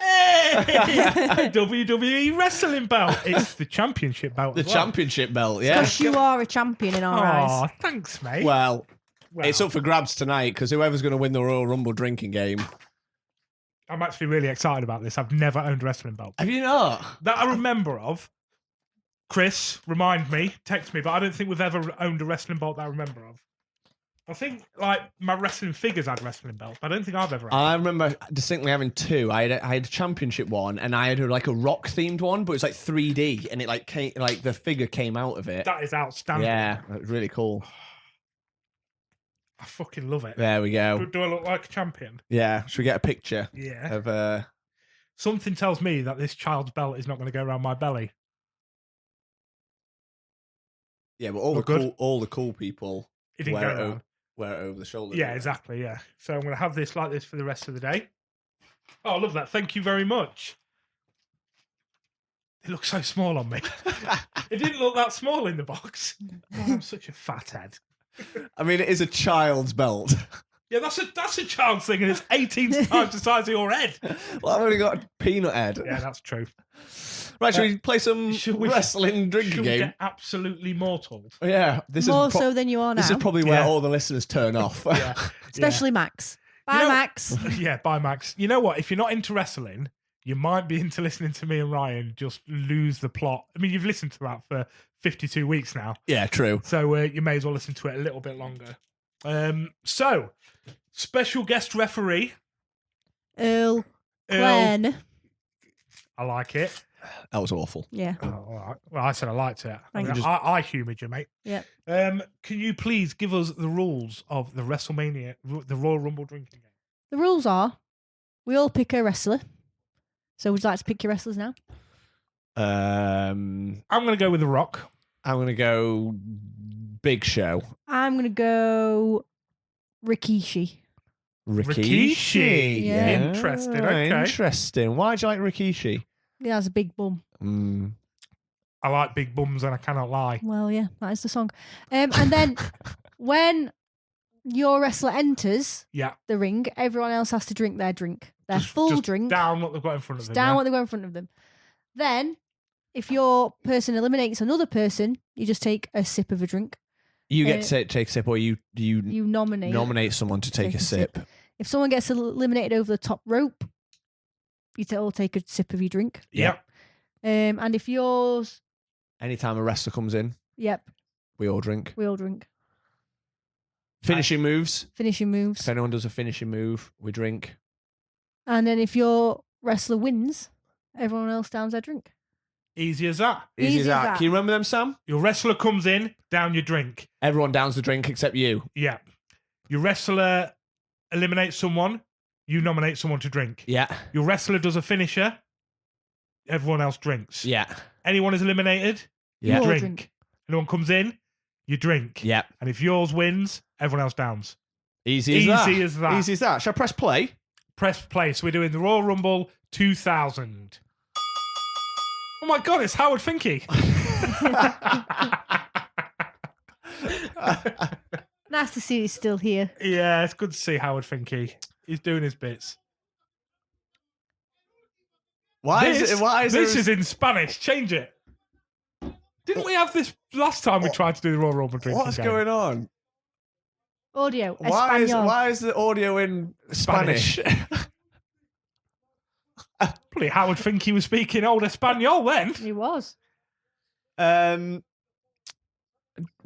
a WWE wrestling belt. It's the championship belt. The as well. championship belt, yeah. Because you are a champion in our Oh, eyes. thanks, mate. Well, Well, it's up for grabs tonight because whoever's going to win the Royal Rumble drinking game. I'm actually really excited about this. I've never owned a wrestling belt. Have you not? That I remember of. Chris, remind me, text me, but I don't think we've ever owned a wrestling belt that I remember of. I think, like, my wrestling figures had wrestling belts, but I don't think I've ever had. I remember distinctly having two. I had a championship one, and I had like a rock themed one, but it was like 3D, and it like came, like the figure came out of it. That is outstanding. Yeah, it was really cool. I fucking love it. There we go. Do I look like a champion? Yeah, should we get a picture Yeah. of Something tells me that this child's belt is not going to go around my belly. Yeah, but all Look good? all the cool people It didn't wear go it, around. wear it over the shoulder. Yeah, exactly. Yeah. So I'm going to have this like this for the rest of the day. Oh, I love that. Thank you very much. It looks so small on me. It didn't look that small in the box. Oh, I'm such a fat head. I mean, it is a child's belt. Yeah, that's a child's thing, and it's 18 times the size of your head. Well, I've only got a peanut head. Yeah, that's true. Right, should we play some should we- wrestling drinking Should we game? get absolutely mortaled? Yeah, this More is so than you are now. this is probably where Yeah. all the listeners turn off. Yeah. Especially Max. Bye, know- Max. Yeah, bye, Max. You know what? If you're not into wrestling, you might be into listening to me and Ryan just lose the plot. I mean, you've listened to that for 52 weeks now, Yeah, true. so you may as well listen to it a little bit longer. So, special guest referee, Earl. Earl. Glenn. I like it. That was awful. Yeah. Oh, all right. Well, I said I liked it. I, Thank mean, you. I humoured you, mate. Yep. Can you please give us the rules of the WrestleMania, the Royal Rumble drinking game? The rules are we all pick a wrestler. So would you like to pick your wrestlers now? I'm I'm going to go with The Rock. gonna go Big Show. I'm going to go Rikishi. Rikishi. Interesting, okay. Interesting. Why do you like Rikishi? He has a big bum. Mm. I like big bums and I cannot lie. Well, yeah, that is the song. And then when your wrestler enters Yeah. the ring, everyone else has to drink their drink. Their Just- full just drink. Down what they've got in front of Just them. down yeah? what they got in front of them. Then, if your person eliminates another person, you just take a sip of a drink. You get Uh, to take a sip, or you You nominate. nominate someone to take a sip. If someone gets eliminated over the top rope, you all take a sip of your drink. Yep. And if yours, Anytime a wrestler comes in, yep, we all drink. we all drink. Finishing moves. Finishing moves. If anyone does a finishing move, we drink. And then if your wrestler wins, everyone else downs their drink. Easy as that. Easy as as that. that. Can you remember them, Sam? Your wrestler comes in, down your drink. Everyone downs the drink except you. Yeah. Your wrestler eliminates someone, you nominate someone to drink. Yeah. Your wrestler does a finisher, everyone else drinks. Yeah. Anyone is eliminated, Yeah. You all drink. drink. Anyone comes in, you drink. Yeah. And if yours wins, everyone else downs. Easy as Easy that. as that. Easy as that. Shall I press play? Press play. So we're doing the Royal Rumble 2000. Oh my God, it's Howard Finke. Nice to see he's still here. Yeah, it's good to see Howard Finke. He's doing his bits. Why is it? Why is this it? is in Spanish. Change it. Didn't we have this last time we tried to do the Royal Rumble drinking What's game? going on? Audio. Why Espanol. is the audio in Spanish? Probably Howard Finke was speaking old Espanol then. He was. Were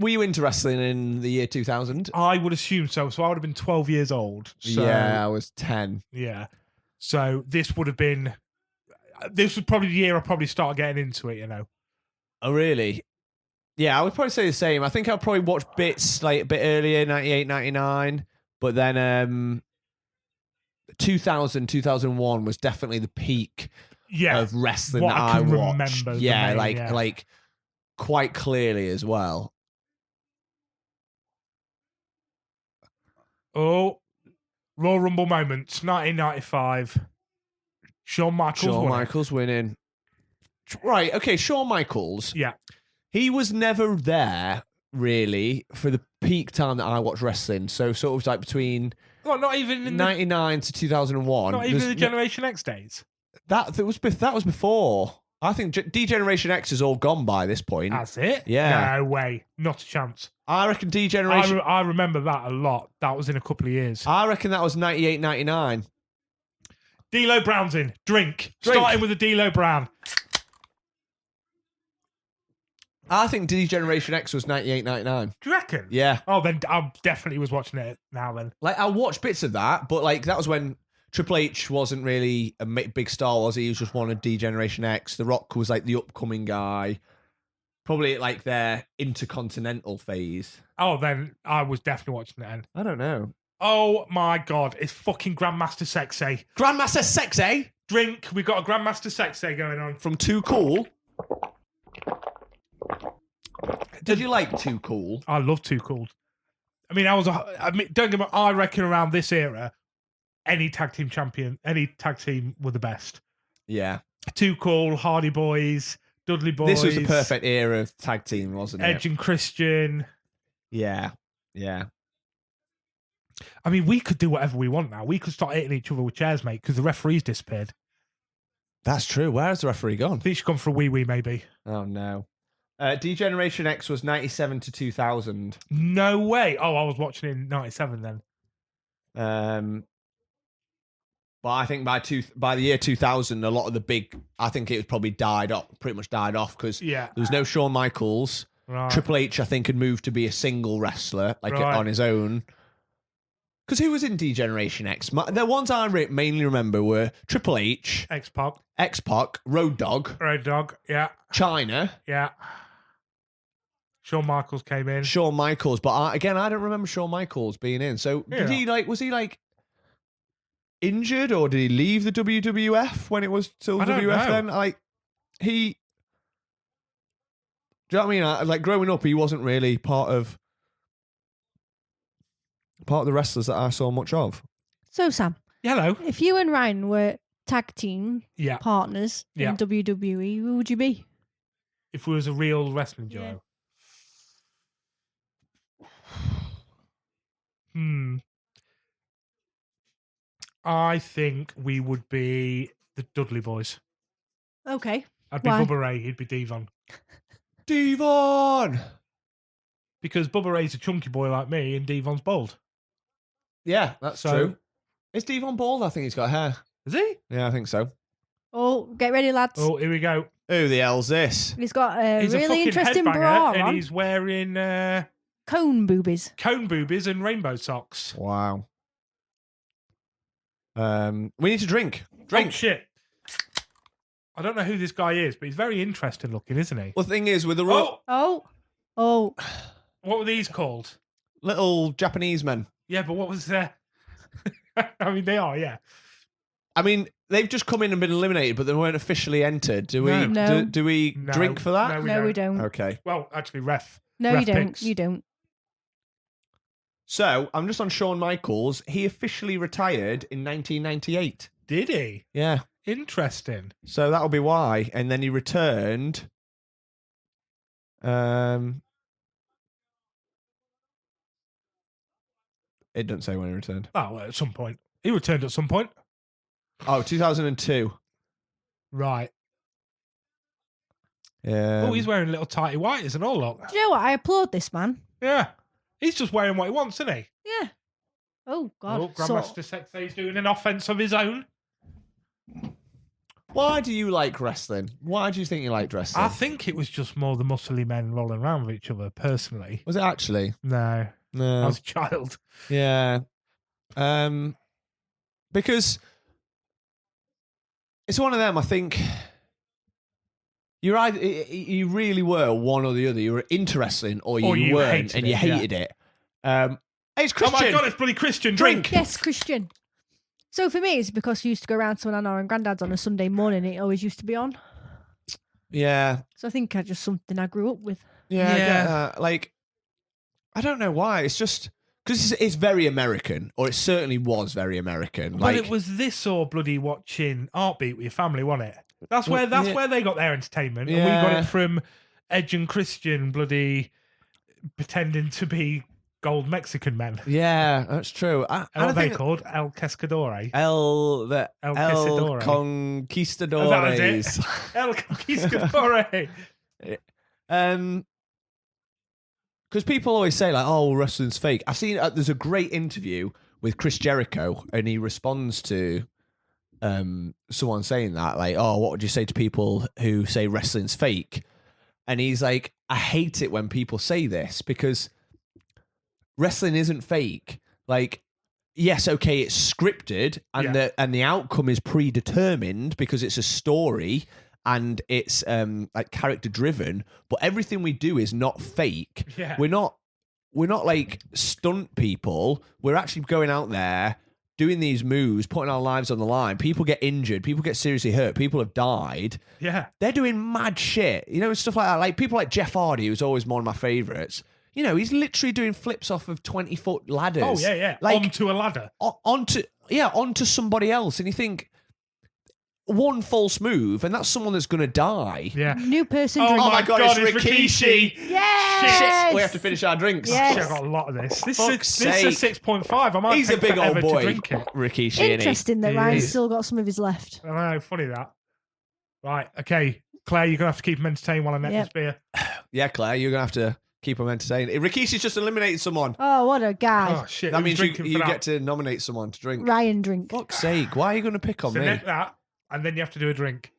you into wrestling in the year 2000? I would assume so. So I would have been 12 years old. So, Yeah, I was 10. Yeah. So this would have been. This was probably the year I probably started getting into it. You know. Oh, really? Yeah, I would probably say the same. I think I probably watched bits like a bit earlier, 98, 99. But then 2000, 2001 was definitely the peak Yeah. of wrestling What that I I can watched. remember the Yeah, main, yeah. like quite clearly as well. Oh, Royal Rumble moments, 1995. Shawn Michaels. Shawn won it. Michaels winning. Right, okay, Shawn Michaels. Yeah. He was never there really for the peak time that I watched wrestling. So sort of like between Well, not even in the, 99 to 2001. not even There's the Generation X days. that was before. I think D-Generation X is all gone by this point. That's it. Yeah. No way. Not a chance. I reckon D-Generation. I remember that a lot. That was in a couple of years. I reckon that was 98, 99. D'Lo Brown's in. Drink. Drink. Starting with a D'Lo Brown. I think D-Generation X was 98, 99. Do you reckon? Yeah. Oh, then I definitely was watching it now then. Like, I watched bits of that, but like that was when Triple H wasn't really a big star, was he? He was just one of D-Generation X. The Rock was like the upcoming guy. Probably at like their intercontinental phase. Oh, then I was definitely watching it then. I don't know. Oh my God. It's fucking Grandmaster Sexay. Grandmaster Sexay Drink. We got a Grandmaster Sexay going on. from Too Cool. Did you like Too Cool? I love Too Cool. I mean, don't get me. I reckon around this era, any tag team champion, any tag team were the best. Yeah. Too Cool, Hardy Boys, Dudley Boys. This was the perfect era of tag team, wasn't it? Edge and Christian. Yeah. Yeah. I mean, we could do whatever we want now. We could start hitting each other with chairs, mate, because the referees disappeared. That's true. Where has the referee gone? I think she's gone for a wee maybe. Oh, no. D-Generation X was 97 to 2000. No way. Oh, I was watching in 97 then. But I think by the year 2000, a lot of the big, I think it was probably pretty much died off because Yeah. there was no Shawn Michaels. Right. Triple H, I think, had moved to be a single wrestler, like Right. on his own. Because who was in D-Generation X? The ones I mainly remember were Triple H, X-Pac. X-Pac, Road Dogg, Road Dogg. Yeah. China, Yeah. Shawn Michaels came in. Shawn Michaels. But I don't remember Shawn Michaels being in. So Yeah. was he injured or did he leave the WWF when it was still I don't WWF know. then? Do you know what I mean? Growing up, he wasn't really part of the wrestlers that I saw much of. So, Sam, Hello. if you and Ryan were tag team Yeah. partners Yeah. in WWE, who would you be? If we was a real wrestling duo. Yeah. I think we would be the Dudley Boys. Okay. I'd be Why? Bubba Ray, he'd be Devon. Devon! Because Bubba Ray's a chunky boy like me and Devon's bald. Yeah, that's So- true. Is Devon bald? I think he's got hair. Is he? Yeah, I think so. Oh, get ready, lads. Oh, here we go. Who the hell's this? He's got a He's a really fucking interesting headbanger bra and on. he's wearing Cone boobies. cone boobies and rainbow socks. Wow. We need to drink. Oh, Drink. shit. I don't know who this guy is, but he's very interesting looking, isn't he? Well, the thing is, with the Oh, Oh. what were these called? little Japanese men. Yeah, but what was their... I mean, they are, yeah. I mean, they've just come in and been eliminated, but they weren't officially entered. Do we? No. No. Do we No. drink for that? No, No, we don't. Okay. Well, actually, ref. No, Ref you don't. picks. You don't. So I'm just on Shawn Michaels. He officially retired in 1998. Did he? Yeah. Interesting. So that'll be why. And then he returned. It doesn't say when he returned. Oh, well, at some point. He returned at some point. Oh, 2002. Right. Oh, he's Um, wearing little tighty whities and all, look. Do you know what? I applaud this man. Yeah. He's just wearing what he wants, isn't he? Yeah. Oh, God. Oh, Grandmaster Sexay's doing an offense of his own. Why do you like wrestling? Why do you think you like wrestling? I think it was just more the muscly men rolling around with each other, personally. Was it actually? No, I No. was a child. Yeah. Because it's one of them, I think you really were one or the other. You were into wrestling or you weren't hated and you it, yeah. hated it. Hey, it's Oh Christian. my God, it's bloody Christian. Drink. Drink. Yes, Christian. So for me, it's because we used to go around to Nana and Granddad's on a Sunday morning. It always used to be on. Yeah. So I think I just something I grew up with. Yeah. I get Yeah. that. Like, I don't know why. It's just because it's very American, or it certainly was very American. But Like, it was this or bloody watching Heartbeat with your family, wasn't it? That's where yeah. where they got their entertainment. And we got Yeah. it from Edge and Christian bloody pretending to be gold Mexican men. yeah, that's true. And what are they called? El Cascadore. El El Quesadore. Conquistadores. El Conquistadore. Because people always say like, "Oh, wrestling's fake." I've seen there's a great interview with Chris Jericho, and he responds to someone saying that, like, "Oh, what would you say to people who say wrestling's fake?" And he's like, "I hate it when people say this because wrestling isn't fake. Like, yes, okay, it's scripted, and the outcome is predetermined because it's a story." And it's like character driven, but everything we do is not fake. Yeah. We're not like stunt people. We're actually going out there doing these moves, putting our lives on the line. People get injured, people get seriously hurt, people have died. Yeah. They're doing mad shit, you know, stuff like that. Like people like Jeff Hardy, who's always one of my favorites. You know, he's literally doing flips off of 20-foot ladders. Oh, yeah, yeah. Like Onto a ladder. onto somebody else, and you think one false move, and that's someone that's going to die. Yeah. New person. Oh, drink. my God, it's Rikishi. Yes. Shit, we have to finish our drinks. Yes. Shit, I got a lot of this. This Fuck's is a 6.5. I might He's a take big forever old boy, to drink it. Rikishi. Interesting that He Ryan's is. still got some of his left. I know, funny that. Right. Okay. Claire, you're going to have to keep him entertained while I net Yep. this beer. Yeah, Claire, you're going to have to keep him entertained. Rikishi's just eliminated someone. Oh, what a guy. Oh, shit. That who's means drinking you for get to nominate someone to drink. Ryan drink. Fuck's sake, why are you going to pick on So me? net that, and then you have to do a drink.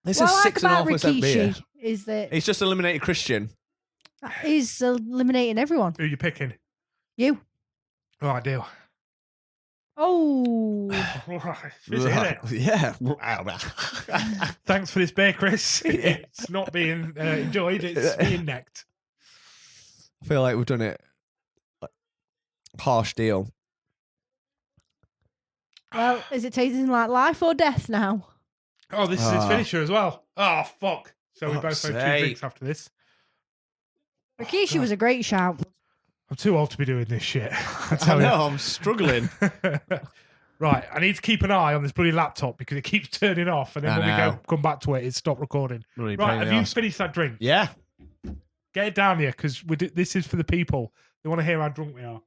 This What I is like about 6.5% beer. Rikishi is that He's just eliminated Christian. he's eliminating everyone. Who are you picking? You. Oh, I do. Oh. Is it? Yeah. Thanks for this beer, Chris. It's not being enjoyed, it's being necked. I feel like we've done it. Harsh deal. Well, is it tasting like life or death now? Oh, this is his finisher as well. Oh, fuck. So we both Fuck's have two sake. drinks after this. Rikishi was a great shout. I'm too old to be doing this shit. I I tell know, I'm struggling. you. Right, I need to keep an eye on this bloody laptop because it keeps turning off, and then I when we know. come back to it, it's stopped recording. Bloody Right, pain in have the you arse. finished that drink? Yeah. Get it down here because this is for the people. They want to hear how drunk we are.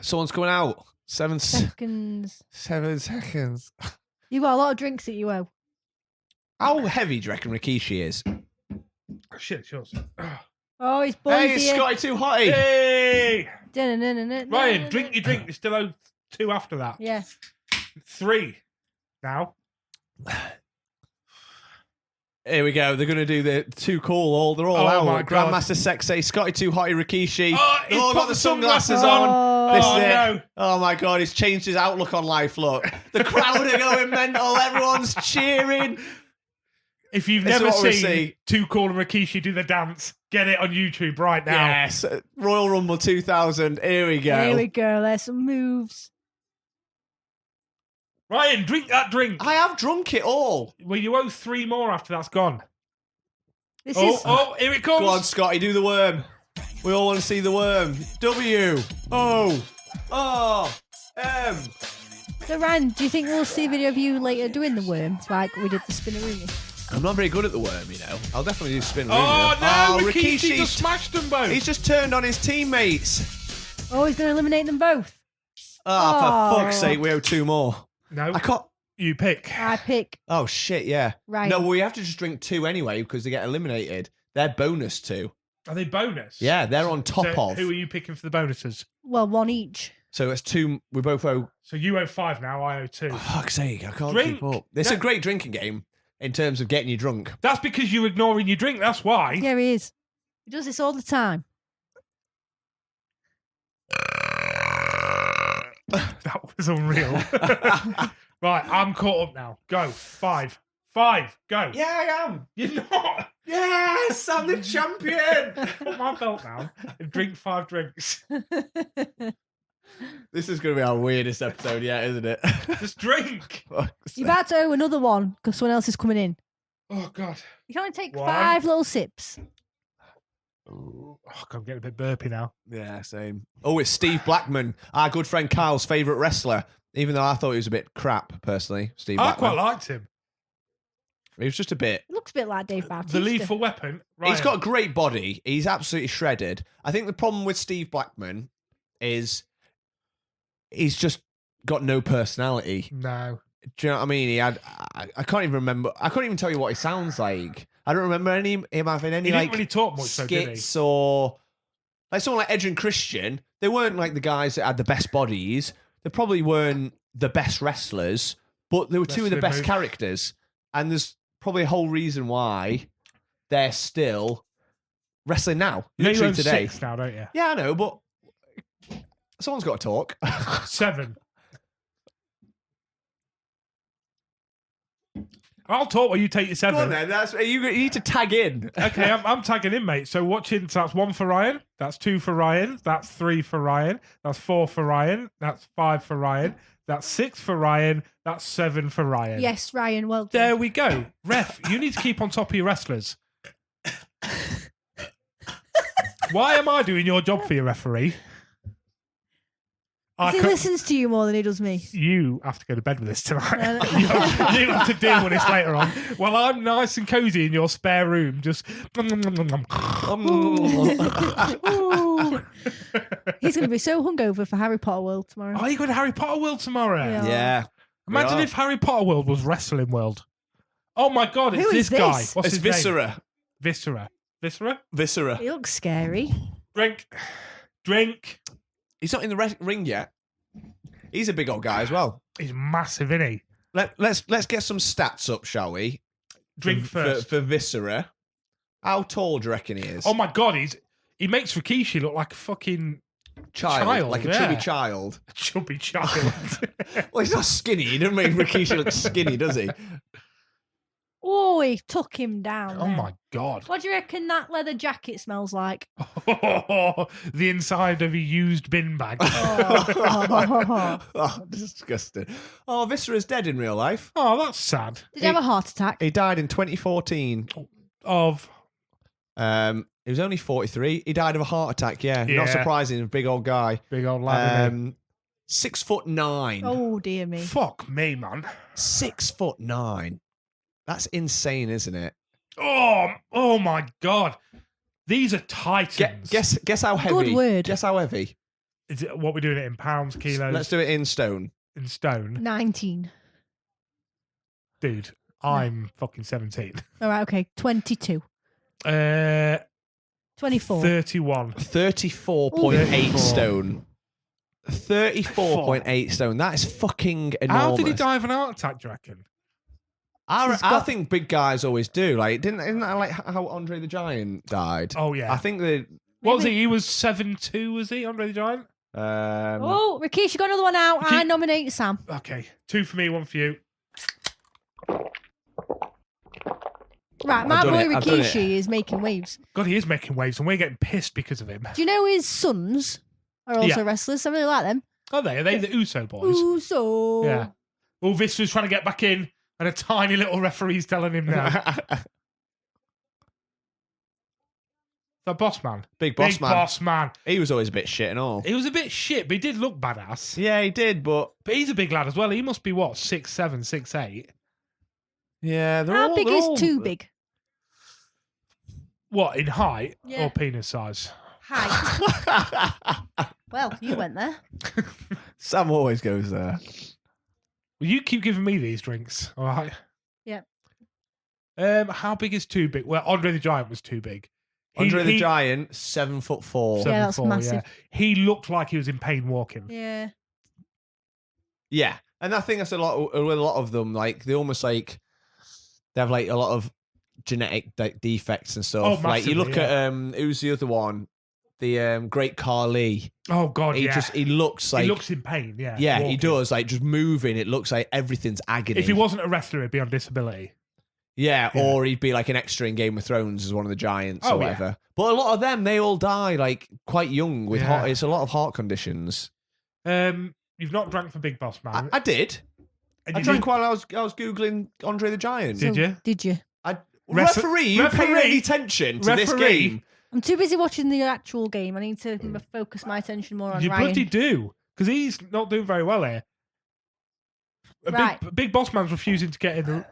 Someone's coming out. 7 Seconds. seconds. You got a lot of drinks that you owe. How heavy do you reckon Rikishi is? Oh, shit, it's yours. Oh, he's boys Hey, it's here. Scotty Too Hotty. Hey! Ryan, Ryan, drink your drink. You still owe 2 after that. Yeah. 3 now. Here we go. They're going to do the too cool. They're all Oh out. my God. Grandmaster Sexay, Scotty Too Hotty, Rikishi. Oh, They've he's all put got the the sunglasses sunglasses on. This Oh, is it. no. Oh my God, he's changed his outlook on life. Look, the crowd are going mental. Everyone's cheering. If you've This is never what we seen see. Too Cool and Rikishi do the dance, get it on YouTube right now. Yes, Royal Rumble 2000. Here we go. Here we go. There's some moves. Ryan, drink that drink. I have drunk it all. Well, you owe 3 more after that's gone. This Oh, is oh, here it comes. Go on, Scotty, do the worm. We all want to see the worm. W O R M. So, Ryan, do you think we'll see a video of you later doing the worm like we did the spinneroonie? I'm not very good at the worm, you know. I'll definitely do spin. Oh, no, Rikishi Rikishi's just smashed them both. He's just turned on his teammates. Oh, he's going to eliminate them both. Ah, for fuck's Oh. sake, we owe 2 more. No, I can't. you pick. I pick Oh shit, yeah. Ryan. No, we have to just drink 2 anyway because they get eliminated. They're bonus 2. Are they bonus? Yeah, they're on top So of. who are you picking for the bonuses? Well, one each. So it's 2. We both owe. So you owe 5 now, I owe 2. Oh, fuck's sake, I can't Drink. keep up. It's No. a great drinking game in terms of getting you drunk. That's because you're ignoring your drink, that's why. Yeah, he is. He does this all the time. That was unreal. Right, I'm caught up now. Go. 5. 5. Go. Yeah, I am. You're not. Yes, I'm the champion. Put my belt down and drink 5 drinks. This is going to be our weirdest episode yet, isn't it? Just drink. You're about to owe another one because someone else is coming in. Oh, God. You can only take One. 5 little sips. Oh, I'm getting a bit burpy now. Yeah, same. Oh, it's Steve Blackman, our good friend Kyle's favourite wrestler. Even though I thought he was a bit crap, personally, Steve I Blackman. quite liked him. He was just a bit. It looks a bit like Dave Bautista. The lethal weapon. Right. He's got a great body. He's absolutely shredded. I think the problem with Steve Blackman is he's just got no personality. No. Do you know what I mean? He had. I can't even remember. I can't even tell you what he sounds like. I don't remember him having any He like didn't really talk much, though, did he? skits or like someone like Edge and Christian. They weren't like the guys that had the best bodies. They probably weren't the best wrestlers, but they were 2 of the Wrestling best move. characters. And there's probably a whole reason why they're still wrestling now. You know you Literally own today. 6 now, don't you? Yeah, I know, but someone's got to talk. 7. I'll talk while you take your 7. Go on then. That's you need to tag in. Okay, I'm tagging in, mate. So watching. So that's 1 for Ryan. That's 2 for Ryan. That's 3 for Ryan. That's 4 for Ryan. That's 5 for Ryan. That's 6 for Ryan. That's 7 for Ryan. Yes, Ryan, well done. There we go. Ref, you need to keep on top of your wrestlers. Why am I doing your job for you, referee? I He co- listens to you more than he does me. you have to go to bed with this tonight. No, no. you have to deal with this later on. Well, I'm nice and cozy in your spare room, just. Ooh. He's going to be so hungover for Harry Potter World tomorrow. Are you going to Harry Potter World tomorrow? Yeah. Yeah. Imagine are. if Harry Potter world was wrestling world. Oh my god, it's Who this is guy. this? What's It's his name? Viscera. Viscera. Viscera? Viscera. He looks scary. Drink. Drink. He's not in the ring yet. He's a big old guy as well. He's massive, isn't he? Let's get some stats up, shall we? Drink first. For Viscera. How tall do you reckon he is? Oh my god, he makes Rikishi look like a fucking child, like a yeah. chubby child. chubby child. Well, he's not skinny. He doesn't make Rikishi look skinny, does he? Oh, he took him down. Oh there. my god. What do you reckon that leather jacket smells like? The inside of a used bin bag. Oh. Oh, disgusting. Oh, Viscera's dead in real life. Oh, that's sad. Did he have a heart attack? He died in 2014. Of He was only 43. He died of a heart attack, yeah. Yeah. Not surprising, a big old guy. big old lad. innit? 6'9". Oh, dear me. Fuck me, man. 6'9". That's insane, isn't it? Oh my god. These are titans. Guess how heavy. Good word. Guess how heavy. Is it, what we're doing it in pounds, kilos, Let's do it in stone. in stone? 19. Dude, I'm fucking 17. All right, okay. 22. 24. 31. 34.8 34. stone. 34.8 stone. That is fucking enormous. How did he die of an heart attack, do you reckon? I think big guys always do. Like, isn't that like how Andre the Giant died? Oh, yeah. I think that. What was he? He was 7'2", was he, Andre the Giant? Oh, Rikishi got another one out. I nominate Sam. Okay. 2 for me, 1 for you. Right, my I've done boy it, I've done it. Rikishi is making waves. God, he is making waves, and we're getting pissed because of him. Do you know his sons are also Yeah. wrestlers? I really like them. Are they? Are they the Uso boys? Ooh, so. Yeah. Well, Viscera's trying to get back in, and a tiny little referee's telling him now. The boss man. Big boss Big man. boss man. He was always a bit shit and all. He was a bit shit, but he did look badass. Yeah, he did, but But he's a big lad as well. He must be, what, 6'7", 6'8"? yeah, they're How all, big they're is all- too big? What, in height Yeah. or penis size? Height. Well, you went there. Sam always goes there. Well, you keep giving me these drinks, all right? Yeah. How big is too big? Well, Andre the Giant was too big. Andre the Giant, 7'4". Yeah, that's 7'4", massive. He looked like he was in pain walking. Yeah. Yeah, and I think that's a lot with a lot of them. Like they almost like they have like a lot of genetic defects and stuff. Oh, like you massively, look at who's the other one? The Great Khali. Oh God, He yeah. he looks like he looks in pain. Yeah, yeah, he walking. does. Like just moving, it looks like everything's agony. If he wasn't a wrestler, he'd be on disability. Yeah, Yeah. or he'd be like an extra in Game of Thrones as one of the giants Oh, or yeah. whatever. But a lot of them, they all die like quite young with Yeah. heart. It's a lot of heart conditions. You've not drank for Big Boss Man. I did. And I you drank did- while I was googling Andre the Giant. Did you? Did you? Referee, you pay referee- any attention to this referee- game? I'm too busy watching the actual game. I need to focus my attention more on You Ryan. bloody do, because he's not doing very well here. Right. Big Boss Man's refusing to get in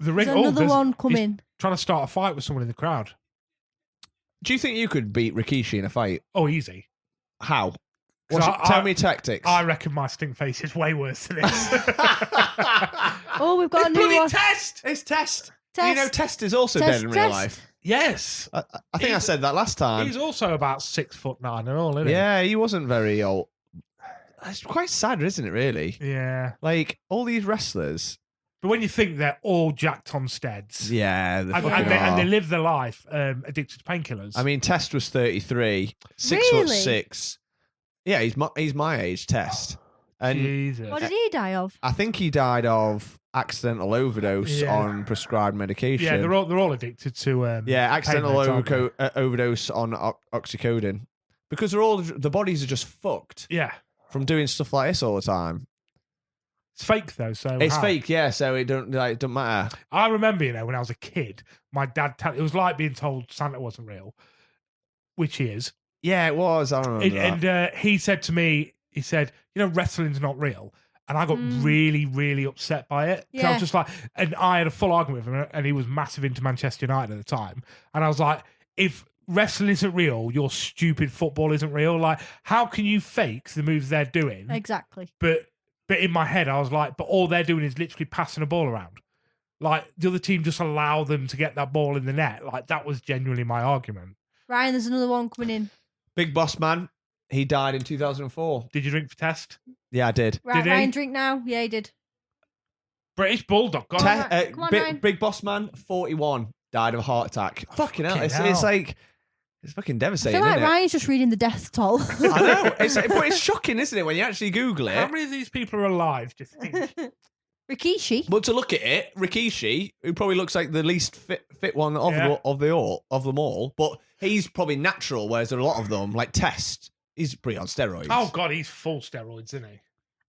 the ring. There's another there's- one he's coming. Trying to start a fight with someone in the crowd. Do you think you could beat Rikishi in a fight? Oh, easy. How? 'Cause Tell me tactics. I reckon my stink face is way worse than this. Oh, we've got a new Bloody one. test. It's Test. Test. You know, Test is also Test, dead in real Test. life. Yes, I think I He's- said that last time. he's also about 6'9" and all, isn't Yeah, he wasn't very old. It's quite sad, isn't it, really? he? Yeah. Like, all these wrestlers. But when you think they're all jacked on steads, Yeah, they and, fucking and, they, and are. they live their life addicted to painkillers. I mean, Test was 33, 6'6". Yeah, he's my age, Test. And Jesus. What did he die of? I think he died of accidental overdose Yeah. on prescribed medication. Yeah, they're all addicted to Yeah, accidental pain meds, aren't they? overdose on oxycodone. Because the bodies are just fucked Yeah, from doing stuff like this all the time. it's fake though. So It's how? fake, yeah, so it don't matter. I remember, when I was a kid, my dad it was like being told Santa wasn't real, which he is. Yeah, it was. I remember that. And he said to me, he said, wrestling's not real. And I got really, really upset by it. 'Cause I Yeah. was just like, and I had a full argument with him, and he was massive into Manchester United at the time. And I was like, if wrestling isn't real, your stupid football isn't real. Like, how can you fake the moves they're doing, Exactly. but But in my head, I was like, but all they're doing is literally passing a ball around. Like, the other team just allow them to get that ball in the net. Like, that was genuinely my argument. Ryan, there's another one coming in. Big Boss Man, he died in 2004. Did you drink for test? Yeah, I did. Right, Did he? Ryan, drink now. Yeah, he did. British Bulldog. God, on, Ryan. Come on, Ryan. Big Boss Man, 41, died of a heart attack. Fucking hell. fucking It's hell. like, it's fucking I devastating, feel like isn't Ryan's just reading the death toll. it? I know. But it's shocking, isn't it, when you actually Google how it? many of these people are alive? Just think. Rikishi. But to look at it, Rikishi, who probably looks like the least fit one of Yeah. them all, but he's probably natural, whereas a lot of them, like Test, he's pretty on steroids. Oh God, he's full steroids, isn't he?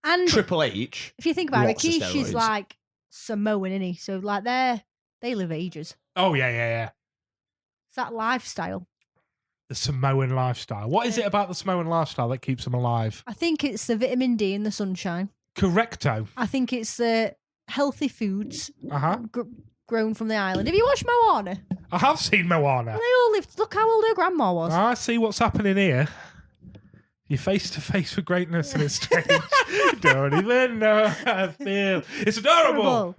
And Triple H. if you think about it, lots of Rikishi's steroids. like Samoan, isn't he? So like they live ages. Oh yeah. It's that lifestyle. The Samoan lifestyle. What is it about the Samoan lifestyle that keeps them alive? I think it's the vitamin D and the sunshine. Correcto. I think it's the healthy foods Uh-huh. grown from the island. Have you watched Moana? I have seen Moana. They all lived. Look how old her grandma was. I see what's happening here. You're face to face with greatness and it's strange. Don't even know how I feel. It's adorable.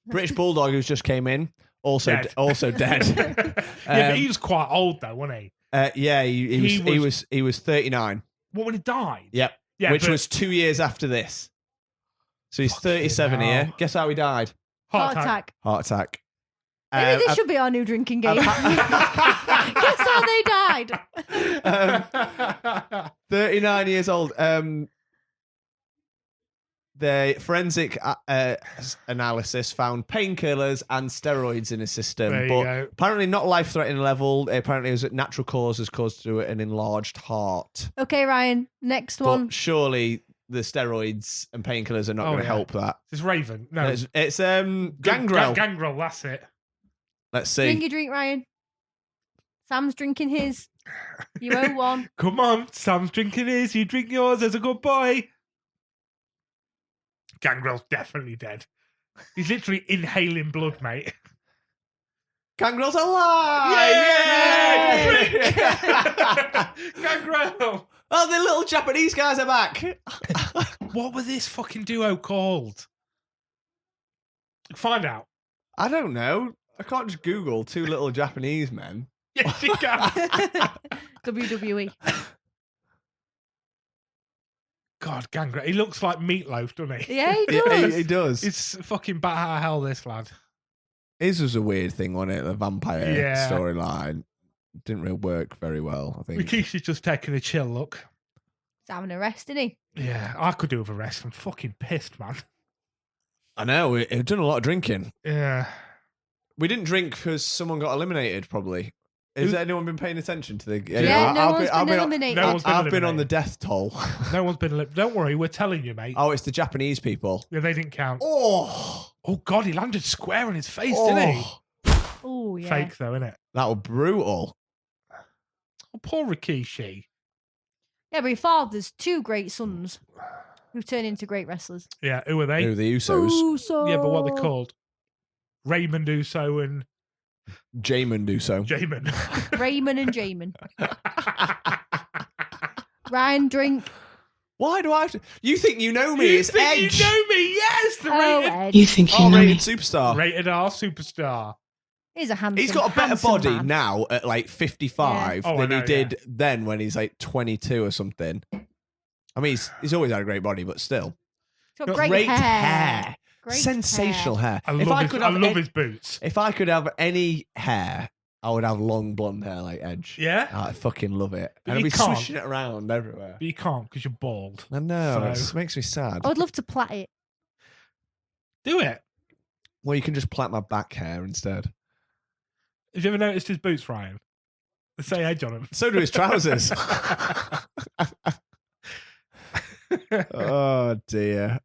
British Bulldog, who's just came in, also Dead. also dead. Yeah, but he was quite old though, wasn't he? Yeah, he was 39. What, when he died? Yep. Yeah, which but- was 2 years after this. So he's Fucking 37 hell. here. Guess how he died? Heart attack. Heart attack. Maybe this should be our new drinking game. Guess how they died. 39 years old. The forensic analysis found painkillers and steroids in his system, There you but go. apparently not life-threatening level. Apparently, it was natural causes caused through an enlarged heart. Okay, Ryan. Next But one. surely the steroids and painkillers are not Oh, going to yeah. help that. It's Raven. No. It's Gangrel. Gangrel, that's it. Let's Drink see. your drink, Ryan. Sam's drinking his. You owe one. Come on, Sam's drinking his, you drink yours as a good boy. Gangrel's definitely dead. He's literally inhaling blood, mate. Gangrel's alive! Yay! Yay! Gangrel! Oh, the little Japanese guys are back. What was this fucking duo called? Find out. I don't know. I can't just Google two little Japanese men. Yes, you can. WWE. God, Gangrel. He looks like Meatloaf, doesn't he? Yeah, he Yeah, does. he does. It's fucking bat out of hell, this lad. His was a weird thing, wasn't it? The vampire Yeah. storyline didn't really work very well, I think. Rikishi's just taking a chill look. He's having a rest, isn't he? Yeah, I could do with a rest. I'm fucking pissed, man. I know. We've done a lot of drinking. Yeah. We didn't drink because someone got eliminated, probably. Has Who- anyone been paying attention to the... Yeah, no I've one's I've been eliminated. No one's been I've been on the eliminated. death toll. No one's been. Don't worry, we're telling you, mate. Oh, it's the Japanese people. Yeah, they didn't count. Oh! Oh God, he landed square in his face, didn't he? Oh, yeah. Fake though, innit? That was brutal. Oh, poor Rikishi. Yeah, but he fathers two great sons who turn into great wrestlers. Yeah, who are they? Who, the Usos? Uso. Yeah, but what are they called? Raymond Uso and Jamin Uso. Jamin. Raymond and Jamin. Ryan, drink. Why do I have to... You think you know me? You It's think Edge. you know me? Yes, the Oh, rated, Ed. You think you know R-rated me? superstar. rated R superstar. He's a handsome. He's got a better handsome body man. now at like 55 Yeah. Oh, I than know, he did then when he's like 22 or something. I mean, he's always had a great body, but still. He's got great, hair. Great Sensational hair. I If love, I his, could I have love any- his boots. If I could have any hair, I would have long blonde hair like Edge. Yeah, I fucking love it. But And I'd you be can't. swishing it around everywhere. but you can't because you're bald. I know. So- It makes me sad. I would love to plait it. Do it. Well, you can just plait my back hair instead. Have you ever noticed his boots, Ryan? They say Edge on them. So do his trousers. Oh, dear.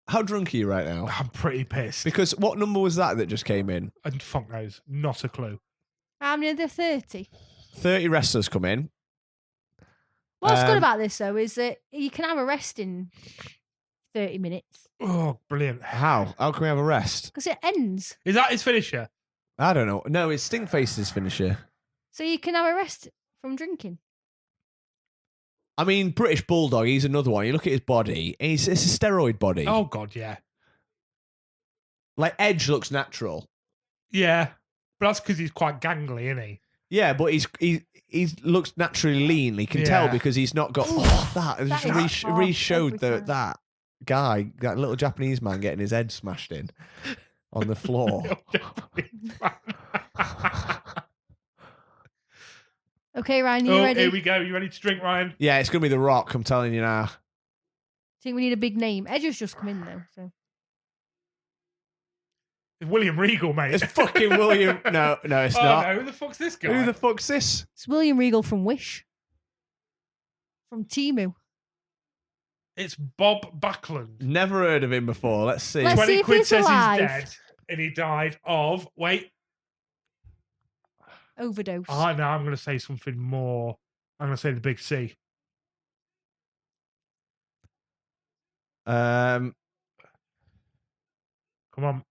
How drunk are you right now? I'm pretty pissed. Because what number was that just came in? And fuck knows, not a clue. How many are there? 30. 30 wrestlers come in. What's good Um, about this though is that you can have a rest in 30 minutes Oh, brilliant. How? How can we have a rest? because it ends. Is that his finisher? I don't know. No, it's Stinkface's finisher. So you can have a rest from drinking. I mean, British Bulldog, he's another one. You look at his body, it's a steroid body. Oh God, yeah, Like Edge looks natural. yeah. But that's because he's quite gangly, isn't he? Yeah, but he looks naturally lean. You can tell Yeah. because he's not got Ooh, that. It that just is hard re-showed every time. that guy, that little Japanese man getting his head smashed in on the floor. Okay, Ryan, you Oh, ready? here we go. You ready to drink, Ryan? Yeah, it's gonna be The Rock. I'm telling you now. think we need a big name. Edge has just come in though. So It's William Regal, mate. It's fucking William. No, it's oh, not. no, who the fuck's this guy? Who the fuck's this? it's William Regal from Wish. From Timu. It's Bob Backlund. Never heard of him before. Let's see. Let's 20 see if quid he's says alive. he's dead, and he died of. Wait. Overdose. Oh, no, I'm going to say something more. I'm going to say the big C. Um, Come on.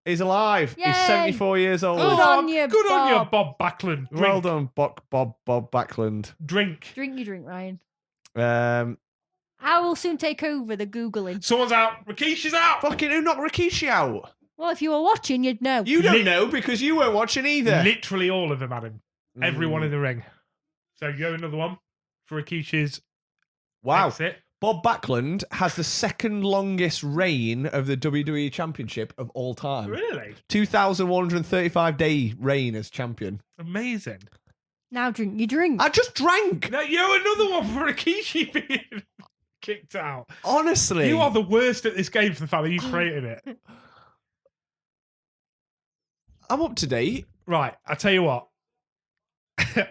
he's alive. He's Yay! 74 years old. Good on you, Good on you, Bob. Bob Backlund. Drink. Well done, Bob Backlund. Drink. Drink your drink, Ryan. Um, I will soon take over the Googling. Someone's out. Rakishi's out. fucking who knocked Rikishi out? Well, if you were watching, you'd know. You don't Lit- know because you weren't watching either. Literally all of them, Adam. Everyone Mm. in the ring. So you have another one for Rakishi's Wow. exit. Bob Backlund has the second longest reign of the WWE Championship of all time. Really? 2,135-day reign as champion. Amazing. Now drink your drink. I just drank. Now you have another one for Rikishi being kicked out. Honestly. You are the worst at this game for the fact that you created it. I'm up to date. Right, I tell you what.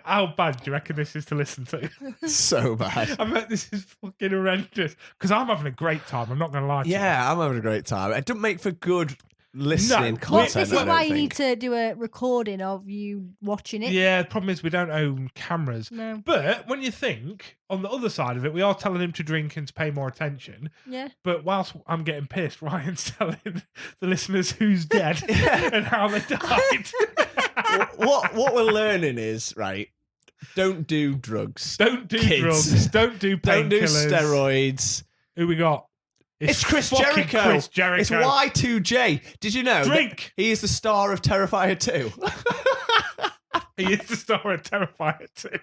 How bad do you reckon this is to listen to? So bad. I bet this is fucking horrendous. Because I'm having a great time. I'm not going to lie to you. Yeah, I'm having a great time. It doesn't make for good listening No, Well, content. this is I don't why you think. need to do a recording of you watching it. Yeah, the problem is we don't own cameras. No. But when you think, on the other side of it, we are telling him to drink and to pay more attention. Yeah. But whilst I'm getting pissed, Ryan's telling the listeners who's dead and how they died. what we're learning is, right, don't do drugs. Don't do Kids. drugs. Don't do Don't do painkillers. steroids. Who we got? It's Chris fucking Jericho. Chris Jericho. It's Y2J. Did you know Drink. that he is the star of Terrifier 2? He is the star of Terrifier too.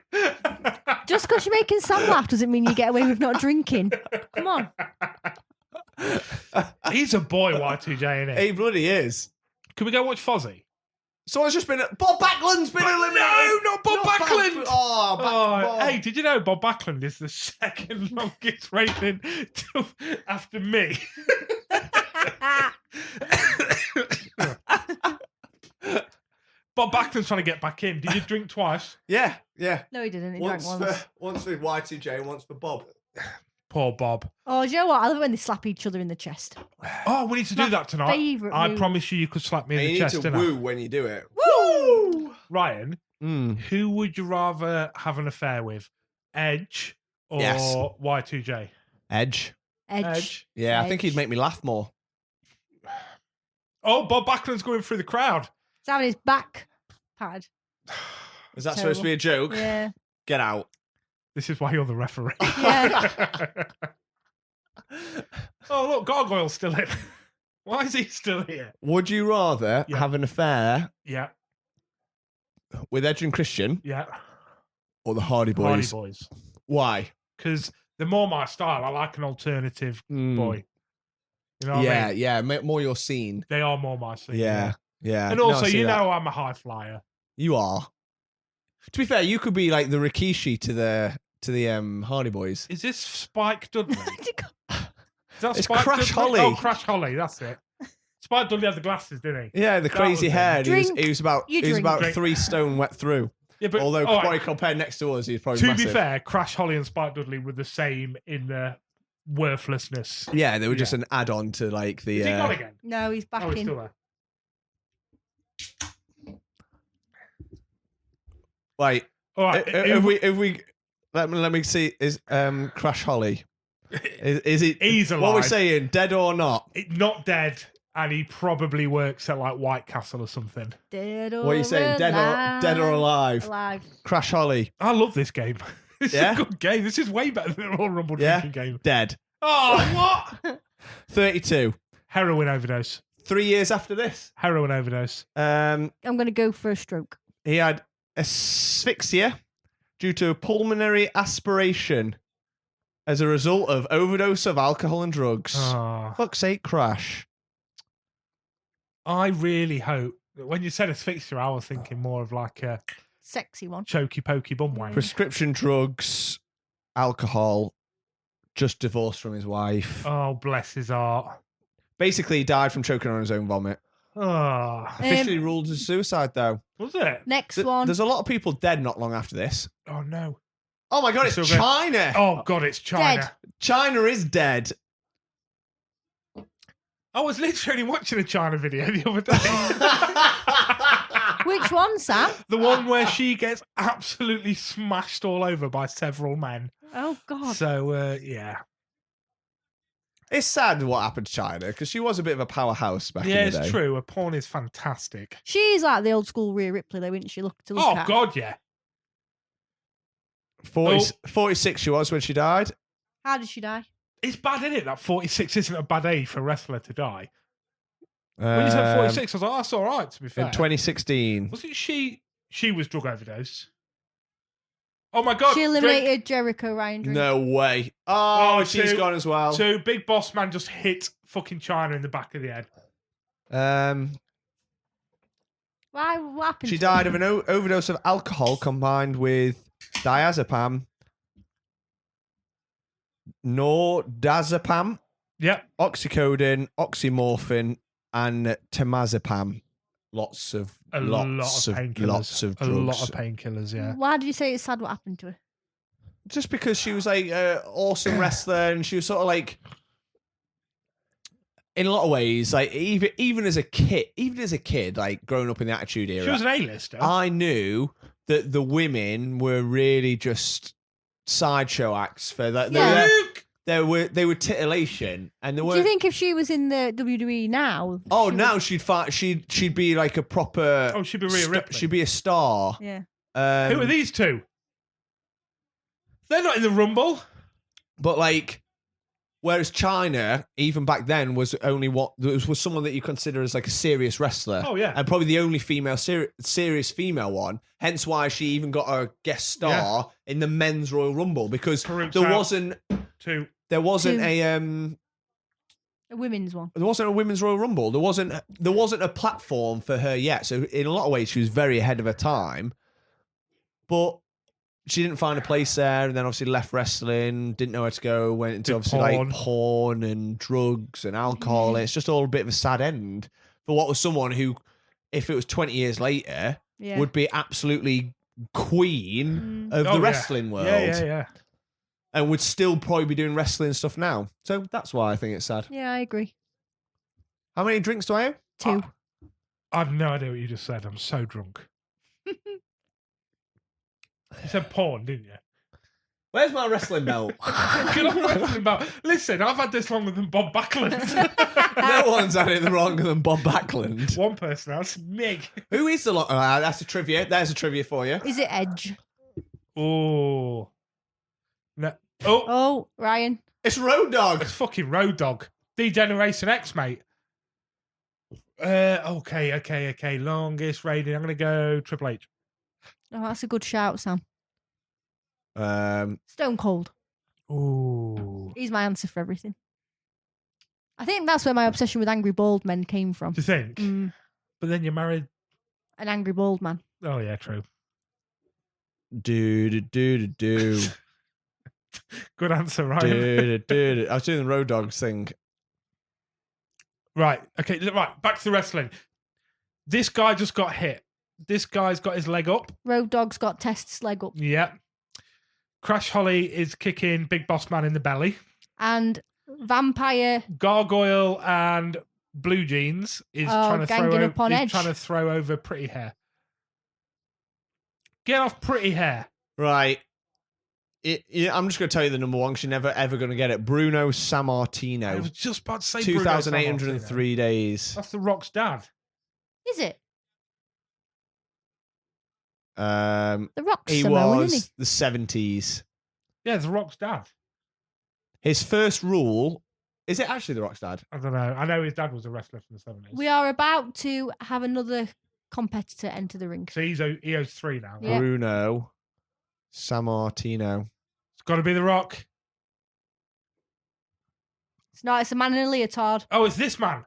Just because you're making Sam laugh doesn't mean you get away with not drinking. Come on. He's a boy, Y2J, isn't he? He bloody is. Can we go watch Fozzie? Someone's just been... Bob Backlund's been eliminated. No, not Bob Backlund. Oh, Oh, Bob. hey, did you know Bob Backlund is the second longest reigning after me? Bob Backlund's trying to get back in. Did you drink twice? Yeah. No, he didn't. He Once drank once. once with Y2J and once for Bob. Poor Bob. Oh, do you know what? I love it when they slap each other in the chest. Oh, we need to do My that tonight. favourite I move. promise you could slap me in And the you chest, need to didn't woo when you do it. Woo! Ryan, who would you rather have an affair with? Edge or Yes. Y2J? Edge. Edge. Yeah, I think he'd Edge. make me laugh more. Oh, Bob Backlund's going through the crowd. He's having his back pad. Is that supposed to be a joke? Yeah. Get out. This is why you're the referee. Yeah. Oh, look, Gargoyle's still in. Why is he still here? Would you rather Yeah. have an affair Yeah, with Edge and Christian yeah. or the Hardy Hardy Boys? Boys. Why? Because they're more my style. I like an alternative Mm. boy. You know what I mean? Yeah. More your scene. They are more my scene. Yeah. And No, I also, see you that. know I'm a high flyer. You are. To be fair, you could be like the Rikishi to the Hardy Boys. Is this Spike Dudley? Is that It's Spike Crash Dudley? Holly. Oh, Crash Holly, that's it. Spike Dudley had the glasses, didn't he? Yeah, the That crazy was hair. him. He was, Drink. he was about You he was drink. about Drink. 3 stone wet through. Yeah, but Although all right, probably compared next to us, he's probably to massive. be fair, Crash Holly and Spike Dudley were the same in the worthlessness. Yeah, they were Yeah. just an add-on to like the. Is he gone again? No, he's back Oh, he's in. still there. Wait, All right. if we let me see, is Crash Holly is it? He's What we're alive. saying, dead or not? Not dead, and he probably works at like White Castle or something. Dead or What are you saying, dead or alive? Alive. Crash Holly. I love this game. This Yeah. is a good game. This is way better than the Royal Rumble Yeah. drinking game. Dead. Oh, what? 32. Heroin overdose. 3 years after this. Heroin overdose. I'm going to go for a stroke. He had asphyxia due to pulmonary aspiration as a result of overdose of alcohol and drugs. Oh, Fuck's sake, Crash. I really hope that when you said asphyxia, I was thinking more of like a Sexy one. chokey pokey bum wank. Prescription drugs, alcohol, just divorced from his wife. Oh, bless his heart. Basically, he died from choking on his own vomit. Oh, Officially ruled as suicide, though. was it? Next one. There's a lot of people dead not long after this. Oh, no. Oh my god, it's So good. China. Oh, God, it's China. Dead. China is dead. I was literally watching a China video the other day. Which one, Sam? The one where she gets absolutely smashed all over by several men. Oh, God. So, yeah. It's sad what happened to China because she was a bit of a powerhouse back Yeah, in the day. it's true. Her porn is fantastic. She's like the old school Rhea Ripley, though, isn't she? Look Oh, at. God, yeah. 46 she was when she died. How did she die? It's bad, isn't it? That 46 isn't a bad age for a wrestler to die. When you said 46, I was like, oh, that's all right, to be fair. In 2016. Wasn't she? She was drug overdose. Oh, my God. She eliminated Jericho Ryan Drink. No way. Oh, she's two- gone as well. So, Big Boss Man just hit fucking China in the back of the head. Why? What happened? She to died her? of an overdose of alcohol combined with diazepam, nordazepam, Yep. oxycodone, oxymorphine, and temazepam. Lots of A lot of painkillers. lots of A drugs. lot of painkillers, yeah. Why did you say it's sad what happened to her? Just because she was like an awesome wrestler, and she was sort of like, in a lot of ways, like even as a kid, like growing up in the Attitude Era, She was an A-lister. I knew that the women were really just sideshow acts for that. Yeah. They were titillation, and they Do were. you think if she was in the WWE now? Oh, she now would- she'd be like a proper. Oh, she'd be Rhea Ripley. She'd be a star. Yeah. Who are these two? They're not in the Rumble. But like, whereas China, even back then, was only was someone that you consider as like a serious wrestler. Oh, yeah. and probably the only female serious female one. Hence why she even got a guest star in the men's Royal Rumble because Farouk there Sal- wasn't Two. a A women's one. there wasn't a women's Royal Rumble. There wasn't a platform for her yet. So in a lot of ways, she was very ahead of her time. But she didn't find a place there, and then obviously left wrestling. Didn't know where to go. Went into Did obviously porn. like porn and drugs and alcohol. It's just all a bit of a sad end for what was someone who, if it was 20 years later, Yeah. would be absolutely queen of Oh, the yeah. wrestling world, Yeah. and would still probably be doing wrestling stuff now. So that's why I think it's sad. Yeah, I agree. How many drinks do I have? 2. I've no idea what you just said. I'm so drunk. You said porn, didn't you? Where's my wrestling belt? Good on wrestling about. Listen, I've had this longer than Bob Backlund. No one's had it wronger than Bob Backlund. One person else, me. Who is the that's a trivia. There's a trivia for you. Is it Edge? Oh. No. Oh, Oh, Ryan. It's Road Dogg. it's fucking Road Dogg. D-Generation X, mate. Okay. Longest rating. I'm going to go Triple H. Oh, that's a good shout, Sam. Um, Stone Cold. Ooh. He's my answer for everything. I think that's where my obsession with angry bald men came from. Do you think? Mm, But then you're married. an angry bald man. Oh, yeah, true. do. Good answer, Ryan. I was doing the Road Dogs thing. Right. Okay. Right. Back to the wrestling. This guy just got hit. This guy's got his leg up. Road Dogg's got Test's leg up. Yeah. Crash Holly is kicking Big Boss Man in the belly. And Vampire. Gargoyle and Blue Jeans is Oh, ganging up on Edge. trying to throw over Pretty Hair. Get off Pretty Hair. Right. I'm just going to tell you the number one because you're never ever going to get it. Bruno I Sammartino. was just about to say Bruno 2,803 days. Sammartino. That's The Rock's dad. Is it? Um, The Rock's he Samoan, isn't was the 70s. Yeah, it's The Rock's dad. His first rule is it actually The Rock's dad? I don't know. I know his dad was a wrestler from the 70s. We are about to have another competitor enter the ring. So he owes 3 now. Yeah. Bruno Sammartino. It's got to be The Rock. It's a man in a leotard. Oh, it's this man.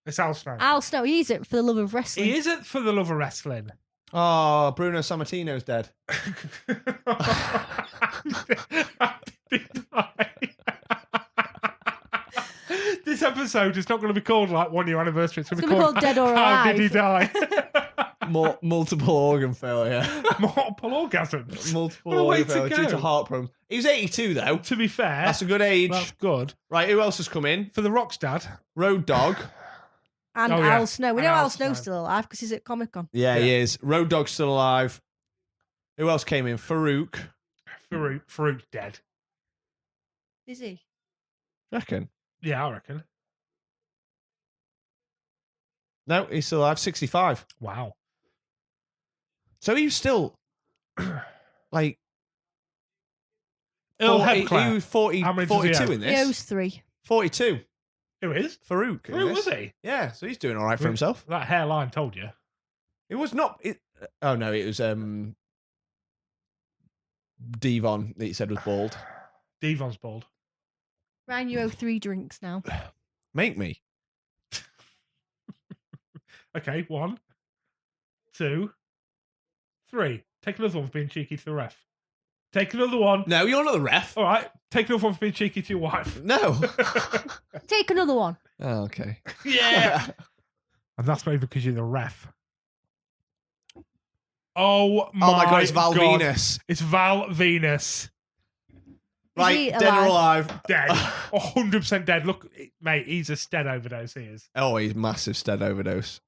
It's Al Snow. Al Snow, he's it for the love of wrestling. He isn't for the love of wrestling. Oh, Bruno Sammartino's dead. This episode is not going to be called like 1 year anniversary. It's going to be called Dead or How Alive. Did He Die? Multiple organ failure. Multiple orgasms. Multiple What a way organ to failure due go. to heart problems. He was 82 though. To be fair, That's a good age. that's good. Right, who else has come in? For The Rock's dad. Road Dog. And Oh, yeah. Al Snow. We And know Al Al Snow's Snow. still alive because he's at Comic Con. Yeah, Yeah. he is. Road Dog's still alive. Who else came in? Farouk. Farouk's dead. Is he? Reckon. Yeah, I reckon. No, he's still alive. 65. Wow. So he was still like Earl 40, Hebclair. he was 40, How many does he 42 have? in He this. owes 3. 42. Who is? Farouk. in Who this. was he? Yeah, so he's doing all right for himself. That hairline told you. It was not. Oh no, it was Devon that you said was bald. Devon's bald. Ryan, you owe 3 drinks now. Make me. Okay, 1, 2, 3. Take another one for being cheeky to the ref. Take another one. No, you're not the ref. All right. Take another one for being cheeky to your wife. No. Take another one. Oh, okay. Yeah. And that's maybe because you're the ref. Oh my God, it's Val God. Venus. It's Val Venus. Right, he dead or alive? Dead. 100% dead. Look, mate, he's a stead overdose, he is. Oh, he's massive stead overdose.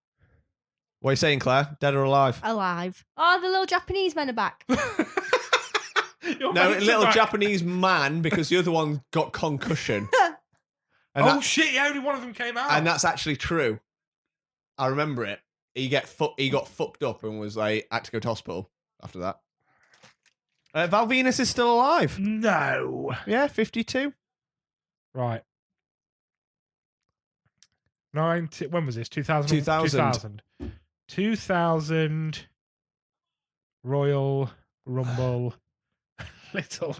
What are you saying, Claire? Dead or alive? Alive. Oh, the little Japanese men are back. Your No, mates are little back. Japanese man because the other one got concussion. And, Oh, shit, yeah, only one of them came out. and that's actually true. I remember it. He got fucked up and was like had to go to hospital after that. Val Venus is still alive. No. Yeah, 52. Right. When was this? 2000? 2000. 2000 Royal Rumble little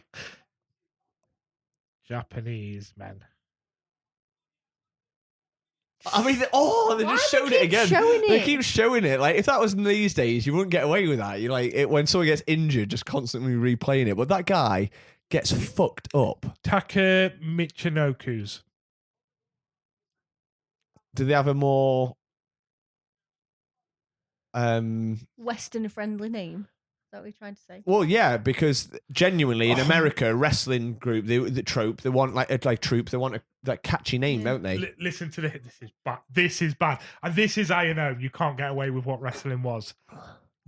Japanese men. I mean, they Why just do showed they it keep again. showing They it? keep showing it. Like if that was in these days, you wouldn't get away with that. You like it when someone gets injured, just constantly replaying it. But that guy gets fucked up. Taka Michinoku's. Do they have a more Western friendly name. Is that what you're trying to say? Well, yeah, because genuinely in America, wrestling group, the trope, they want like troop, they want a like catchy name, Yeah. don't they? Listen to this. This is bad. This is bad. And this is how you know you can't get away with what wrestling was.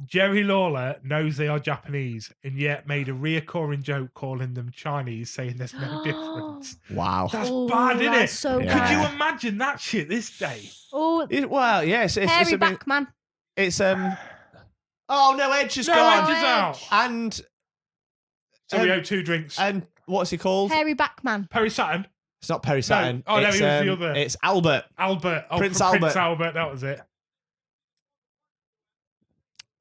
Jerry Lawler knows they are Japanese and yet made a reoccurring joke calling them Chinese, saying there's no difference. Wow. That's Oh, bad, isn't that's it? so Yeah. Could bad. you imagine that shit this day? Oh, Well, yes, it's hairy a bit, back man. it's Oh no, Edge is No, gone. Edge is out. And So we Um, owe 2 drinks. and what's he called? Hairy back man. Perry Saturn, It's not Perry Saturn. Oh, no, it's, he was the other. It's Albert. Albert. Oh, Prince Prince Albert. Albert, that was it.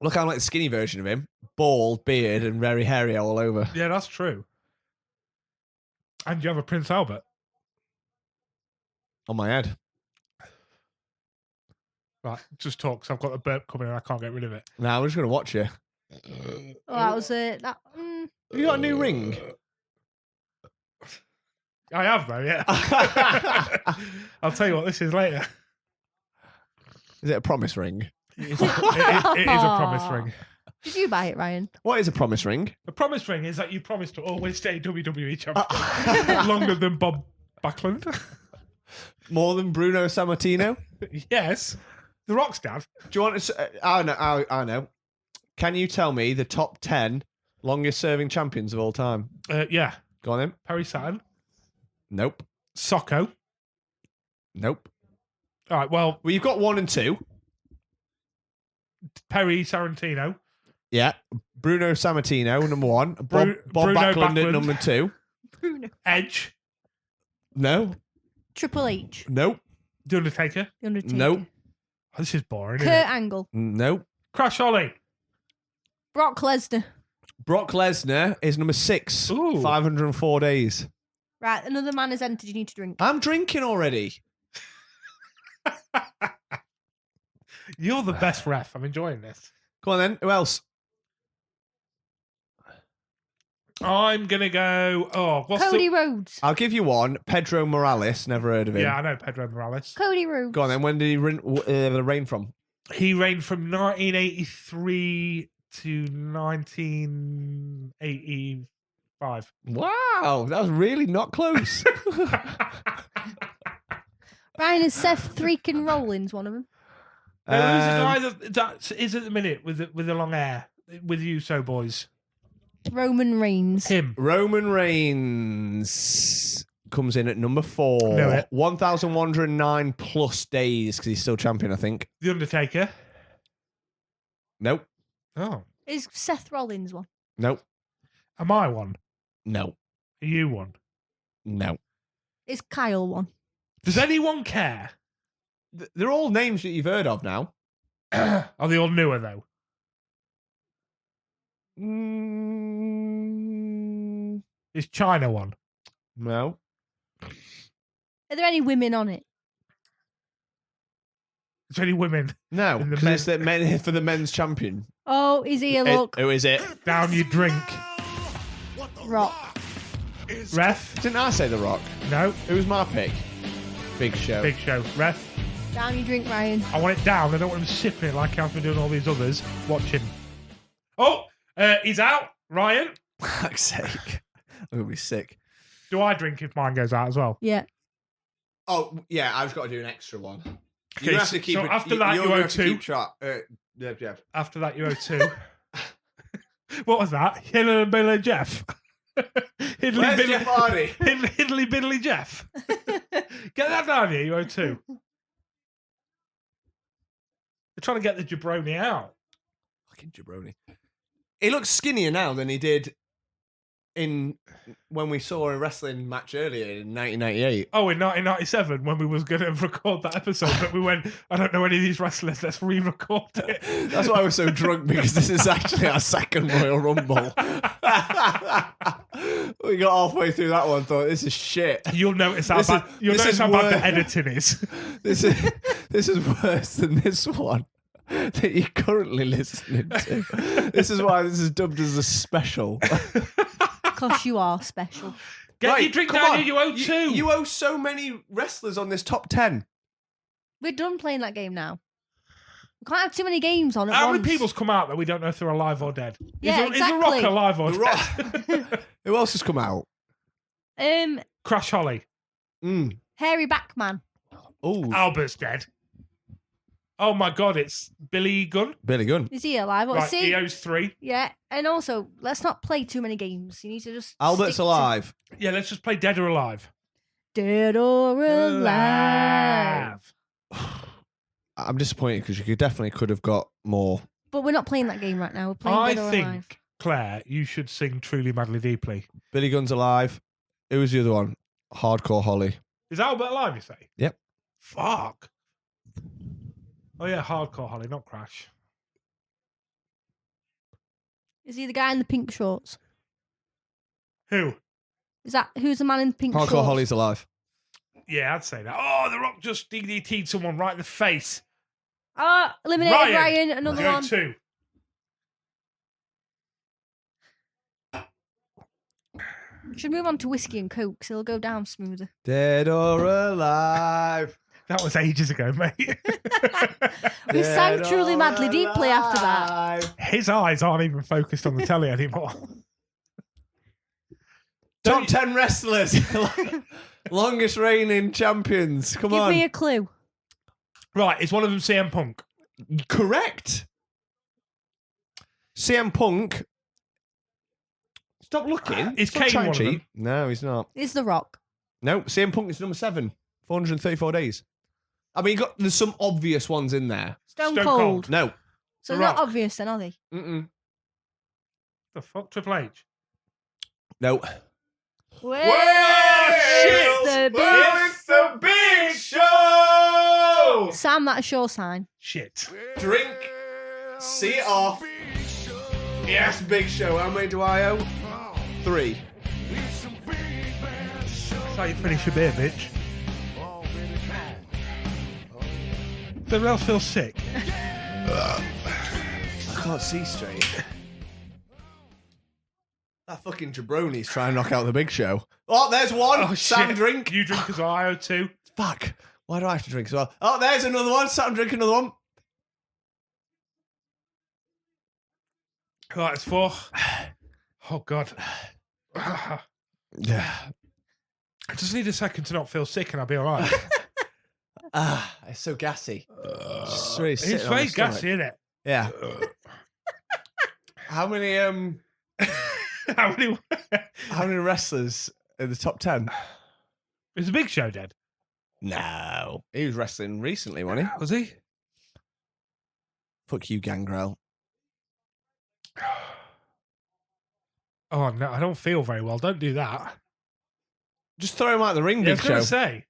Look, I'm like the skinny version of him. Bald, beard, and very hairy all over. Yeah, that's true. And you have a Prince Albert. On my head. Right, just talk, because I've got a burp coming and I can't get rid of it. Now we're just gonna watch you. Oh, that was it. Have you got a new ring? I have, though, yeah. I'll tell you what this is later. Is it a promise ring? It is a promise ring. Did you buy it, Ryan? What is a promise ring? The promise ring is that you promise to always stay WWE champion longer than Bob Backlund. More than Bruno Sammartino? Yes. The Rock's dad. Do you want to? I know. Can you tell me the top 10 longest serving champions of all time? Yeah. Go on then. Perry Saturn. Nope. Socko. Nope. All right, well, Well, you've got 1 and 2. Perry Sarantino. Yeah. Bruno Sammartino, number 1. Bob Bruno Backlund at Backlund. number 2. Bruno. Edge, No. Triple H. Nope. The Undertaker. The Undertaker. Nope. Oh, this is boring. Kurt Isn't it? Angle. Nope. Crash Holly. Brock Lesnar. Brock Lesnar is number 6. Ooh. 504 days. Right, another man has entered. You need to drink. I'm drinking already. You're the best ref. I'm enjoying this. Go on then. Who else? I'm gonna go. Oh, what's Cody the? Rhodes. I'll give you one. Pedro Morales. Never heard of him. Yeah, I know Pedro Morales. Cody Rhodes. Go on then. When did he reign from? He reigned from 1983 to 1985. Wow, that was really not close. Ryan, is Seth Freaking Rollins one of them? Who's the guy that is at the minute with the long hair with you, so boys? Roman Reigns. Him. Roman Reigns comes in at number 4. Knew it. 1,109 plus days because he's still champion, I think. The Undertaker. Nope. Oh, Is Seth Rollins one? Nope. am I one? No. Are you one? No. Is Kyle one? Does anyone care? They're all names that you've heard of now. Are they all newer though? Is China one? No. Are there any women on it? Is there any women? No. In the Because it's the men for the men's champion. Oh, is he a look? Who is it? Down you drink. Rock. Ref? Didn't I say The Rock? No. Who was my pick? Big Show. Big Show. Ref? Down you drink, Ryan. I want it down. I don't want him sipping it like I've been doing all these others. Watch him. Oh, he's out. Ryan? For fuck's sake. I'm going to be sick. Do I drink if mine goes out as well? Yeah. Oh, yeah, I've got to do an extra one. Okay, You have to keep so it. after that, you're you gonna owe have to 2. keep track. Yeah. After that, you owe 2. What was that? Hillary Billy Jeff. Hiddly Where's Biddly- Jeff Hardy? Hiddly Biddly Jeff. Get that down here. You owe 2. They're trying to get the jabroni out. Fucking jabroni. He looks skinnier now than he did in when we saw a wrestling match earlier in 1998. Oh, in 1997, when we was going to record that episode, but we went, I don't know any of these wrestlers, let's re-record it. That's why I was so drunk, because this is actually our second Royal Rumble. We got halfway through that one, thought this is shit. You'll notice how This bad, is- you'll this notice is how bad the worse. editing is. This is worse than this one that you're currently listening to. This is why this is dubbed as a special. Because you are special. Get your drink come down on. here, you owe 2. You owe so many wrestlers on this top 10. We're done playing that game now. We can't have too many games on at How once. many people's come out that we don't know if they're alive or dead? Yeah, is the Rock exactly. alive or The dead? Who else has come out? Crash Holly. Hairy Backman. Oh, Albert's dead. Oh my God, it's Billy Gunn. Billy Gunn. Is he alive? Or Right, is he? he owes 3. Yeah, and also let's not play too many games. You need to just Albert's stick to alive. Yeah, let's just play Dead or Alive. Dead or alive. I'm disappointed because you could have got more. But we're not playing that game right now. We're playing I Dead or think, Alive. Claire, you should sing Truly Madly Deeply. Billy Gunn's alive. Who was the other one? Hardcore Holly. Is Albert alive, you say? Yep. Fuck. Oh yeah, Hardcore Holly, not Crash. Is he the guy in the pink shorts? Who? Is that who's the man in the pink Hardcore shorts? Holly's alive. Yeah, I'd say that. Oh, The Rock just DDT'd someone right in the face. Ah, eliminated Ryan. Another You owe one. 2. Should move on to whiskey and coke, so it'll go down smoother. Dead or alive. That was ages ago, mate. We sang Truly Madly Deeply after that. His eyes aren't even focused on the telly anymore. Top 10 wrestlers. Longest reigning champions. Come Give on. me a clue. Right, is one of them CM Punk? Correct. CM Punk. Stop looking. Is Stop Kane trying one of to them? cheat. No, he's not. Is The Rock. No, CM Punk is number 7. 434 days. I mean, there's some obvious ones in there. Stone Stone Cold. Cold. No. So The they're not Rock. obvious then, are they? Mm-mm. The fuck, Triple H? No. It's the big show! Sam, that's your sign. Shit. Drink. See it off. Yes, big show. How many do I owe? 3. That's how you finish your beer, bitch. Does everyone else feel sick? I can't see straight. That fucking jabroni's trying to knock out the big show. Oh, there's one. Oh, Sam, shit. drink. You drink as well, I owe 2. Fuck. Why do I have to drink as well? Oh, there's another one. Sam, drink another one. Right, it's 4. Oh, God. Yeah. I just need a second to not feel sick and I'll be all right. It's so gassy. Just really It's sitting on very my stomach. gassy, isn't it? Yeah. How many How many? how many wrestlers in the top 10? It's a big show, Dad. No. He was wrestling recently, wasn't he? Was he? Fuck you, Gangrel. Oh, no, I don't feel very well. Don't do that. Just throw him out the ring, Yeah, I big was going show. to say.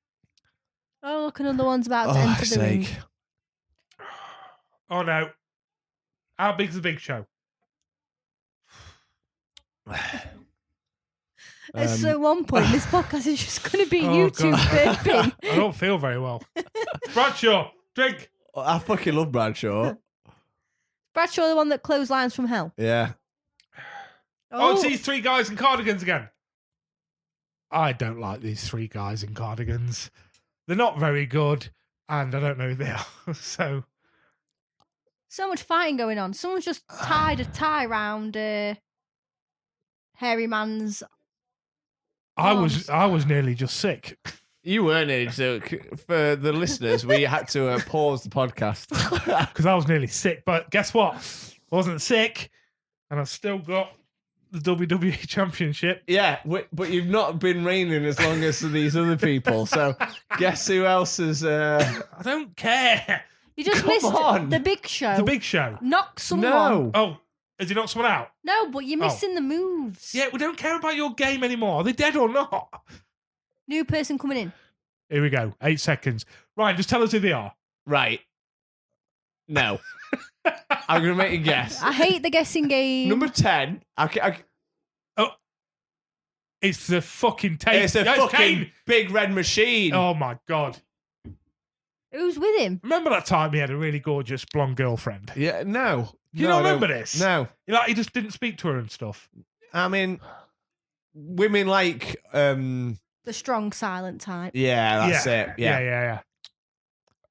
Oh, look, another one's about to Oh, enter the ring. sake. Oh, no. How big's the big show? At one point, this podcast is just going to be Oh, you two God. burping. I don't feel very well. Bradshaw, drink. I fucking love Bradshaw. Bradshaw, the one that clotheslines from hell. Yeah. Oh, it's these 3 guys in cardigans again. I don't like these 3 guys in cardigans. They're not very good, and I don't know who they are. So, So much fighting going on. Someone's just tied a tie round hairy man's. I was nearly just sick. You weren't it. So for the listeners, we had to pause the podcast. Because I was nearly sick. But guess what? I wasn't sick, and I've still got the WWE Championship. Yeah, but you've not been reigning as long as these other people. So guess who else is... I don't care. You just Come missed on. the big show. The big show. Knock someone. No. Oh, has he knocked someone out? No, but you're missing the moves. Yeah, we don't care about your game anymore. Are they dead or not? New person coming in. Here we go. 8 seconds. Ryan, just tell us who they are. Right. No. I'm going to make a guess. I hate the guessing game. Number 10. It's the fucking tape. It's a Yeah, fucking Kane. big red machine. Oh my God. Who's with him? Remember that time he had a really gorgeous blonde girlfriend? Yeah, no. Do you No, not I remember don't. this? No. Like, he just didn't speak to her and stuff. I mean, women like... The strong, silent type. Yeah, that's it. Yeah. Yeah.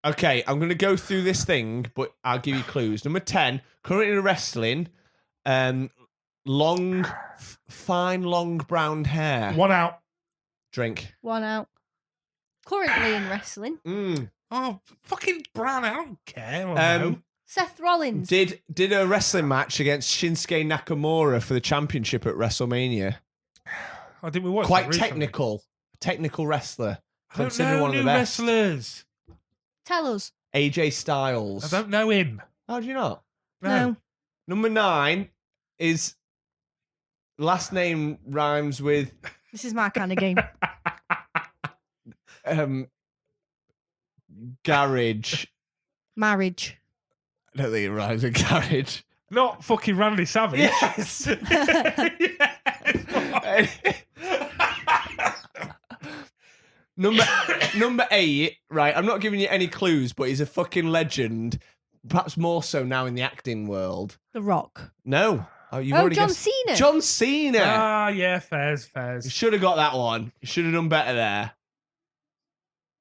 Okay, I'm going to go through this thing, but I'll give you clues. Number 10, currently wrestling, fine, long brown hair. 1 out. Drink. 1 out. Currently in wrestling. Oh, fucking Brown. I don't care. I don't know. Seth Rollins. Did a wrestling match against Shinsuke Nakamura for the championship at WrestleMania. I think we watched Quite that recently. technical wrestler. I don't Considered know one of the new best. wrestlers. Tell us. AJ Styles. I don't know him. How do you not? No. Number 9 is last name rhymes with This is my kind of game. garage. Marriage. I don't think it rhymes with garage. Not fucking Randy Savage. Yes. Number 8, right? I'm not giving you any clues, but he's a fucking legend. Perhaps more so now in the acting world. The Rock. No. Oh, you've Oh, already John guessed. Cena. John Cena. Ah, yeah, fairs. You should have got that one. You should have done better there.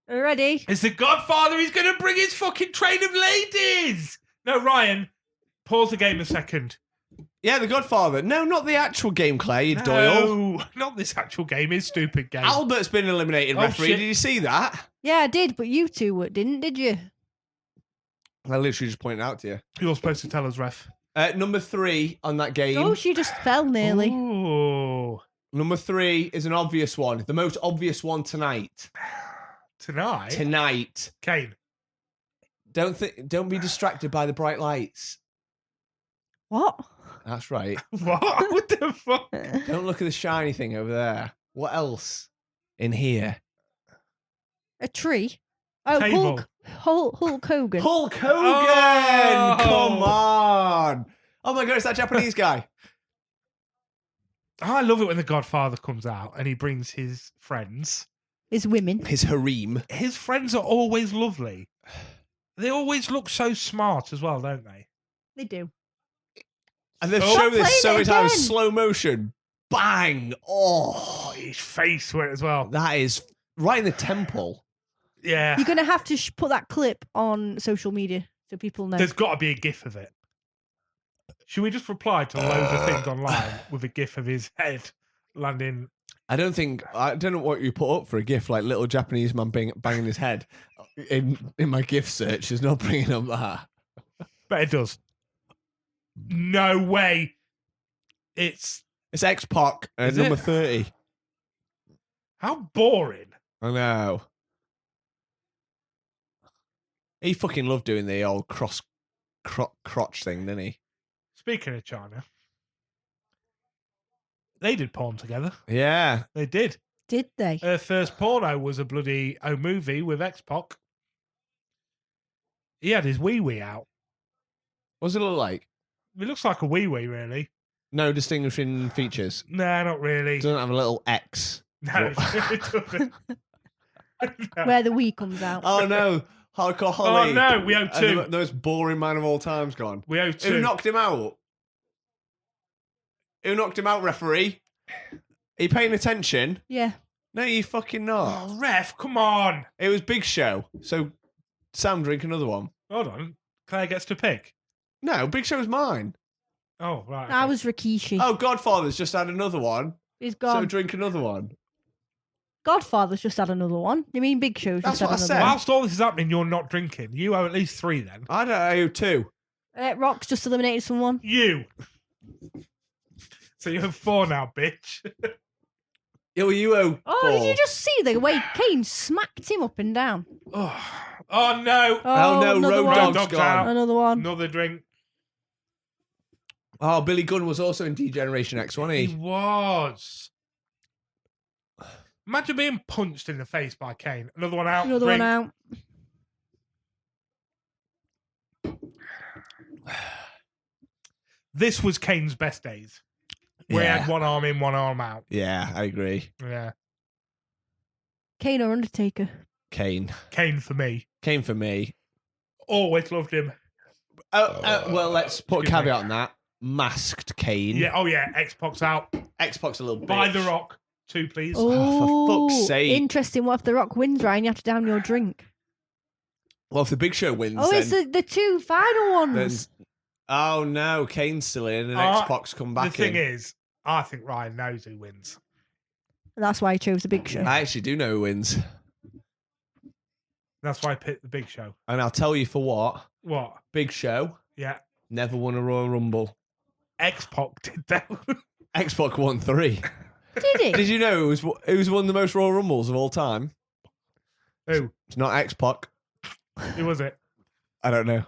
Are you ready? It's the Godfather. He's going to bring his fucking train of ladies. No, Ryan, pause the game a second. Yeah, The Godfather. No, not the actual game, Claire. You Doyle. No, not this actual game. His stupid game. Albert's been eliminated, Oh, referee. shit. Did you see that? Yeah, I did, but you two didn't, did you? I literally just pointed it out to you. You're supposed to tell us, ref. Number 3 on that game. Oh, she just fell nearly. Oh, Number 3 is an obvious one. The most obvious one tonight. tonight. Kane. Don't be distracted by the bright lights. What? That's right. What? What the fuck? Don't look at the shiny thing over there. What else in here? A tree. Oh, Table. Hulk Hogan. Hulk Hogan! Oh. Come on! Oh my god, it's that Japanese guy. I love it when The Godfather comes out and he brings his friends. Is women. His harem. His friends are always lovely. They always look so smart as well, don't they? They do. And they've Oh. shown this Playing so it many times, again. slow motion. Bang! Oh, Oh, his face went as well. that is right in the temple. Yeah. You're going to have to put that clip on social media so people know. There's got to be a gif of it. Should we just reply to loads of things online with a gif of his head landing? I don't know what you put up for a GIF, like little Japanese man banging his head in my GIF search is not bringing up that. But it does. No way. It's It's X-Pac Is number it? 30. how boring. I know. He fucking loved doing the old crotch thing, didn't he? Speaking of China, they did porn together. Yeah. They did. Did they? Her first porno was a bloody movie with X-Pac. He had his wee out. What does it look like? It looks like a wee, really. No distinguishing features. Nah, not really. Doesn't have a little X. No, it doesn't. No. Where the Wii comes out. Oh no, Hardcore Oh Holly. no, we owe And two. the most boring man of all time's gone. We owe Who two. knocked him out? Who knocked him out, referee? Are you paying attention? Yeah. No, you fucking not. Oh, ref, come on. It was Big Show. So, Sam, drink another one. Hold on. Claire gets to pick. No, Big Show's mine. Oh, right. That okay. was Rikishi. Oh, Godfather's just had another one. He's So gone. drink another one. Godfather's just had another one. You mean Big Show's That's just had what I another said. one? Whilst all this is happening, you're not drinking. You owe at least three then. I don't owe two. Rock's just eliminated someone. You. So you have four now, bitch. You owe Oh, four. did you just see the way Kane smacked him up and down? Oh, oh no. Oh, no, another Road one. Dogg's Dog's gone. out. Another one. Another drink. Oh, Billy Gunn was also in D-Generation X, wasn't He he? was. Imagine being punched in the face by Kane. Another one out. Another drink. one out. This was Kane's best days. Where he Yeah. had one arm in, one arm out. Yeah, I agree. Yeah. Kane or Undertaker? Kane. Kane for me. Kane for me. Always loved him. Well, let's put a Excuse me. caveat on that. Masked Kane. Yeah. Oh, yeah. X-Pac's out. X-Pac's a little bitch. By The Rock. Two, please. Oh, for fuck's sake. Interesting. What if The Rock wins, Ryan? You have to down your drink. Well, if the Big Show wins, Oh, then, it's the two final then- ones. Oh no, Kane's still in, and Uh, X-Pac's come The back thing in. is, I think Ryan knows who wins. That's why he chose the Big Show. I actually do know who wins, That's why I picked the Big Show. and I'll tell you for what. What? Big Show Yeah. never won a Royal Rumble. X-Pac did that. X-Pac won 3. Did he? Did you know who's won the most Royal Rumbles of all time? Who? It's not X-Pac. Who was it? I don't know.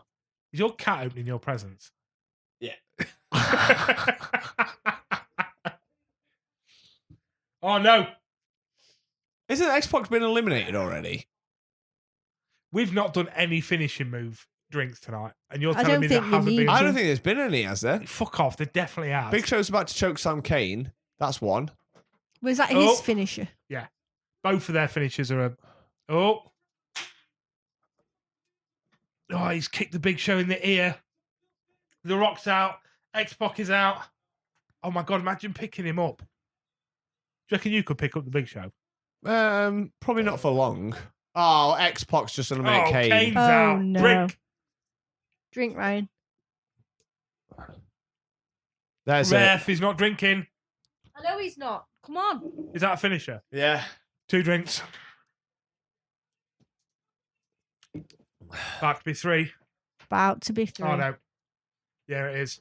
Is your cat opening your presents? Yeah. Oh, no. Isn't X-Pac been eliminated already? We've not done any finishing move drinks tonight. And you're I telling don't me think there you hasn't need been. I don't think there's been any, has there? Fuck off. There definitely has. Big Show's about to choke Sam Kane. That's one. Was that his Oh. finisher? Both of their finishes are a. Oh. Oh, he's kicked the Big Show in the ear. The Rock's out. X-Pac is out. Oh my God, imagine picking him up. Do you reckon you could pick up the Big Show? Probably not for long. Oh, X-Pac's just eliminated Oh, Kane. Kane's Oh, out. no. Drink. Drink, Ryan. There's it. Ref, he's not drinking. I know he's not. Come on. Is that a finisher? Yeah. 2 drinks. About to be 3. About to be 3. Oh no. Yeah, it is.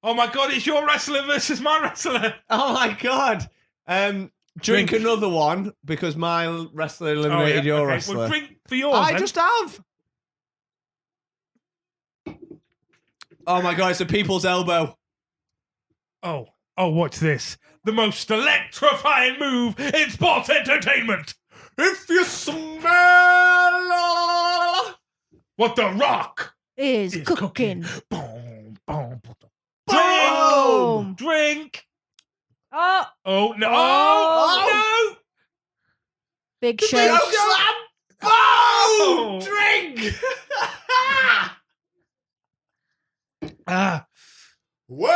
Oh my God, it's your wrestler versus my wrestler. Oh my god. Drink Drink. another one because my wrestler Oh, eliminated yeah, your okay. wrestler. Well, drink for yours. I then. just have. Oh my god, it's a people's elbow. Oh, watch this. The most electrifying move in sports entertainment. If you smell what The Rock Is is cooking. Boom, boom, boom. Boom. Drink. Oh, Oh, no. Oh. Oh, big Big show. slam. Oh. Boom! Drink! no. Ah. Well,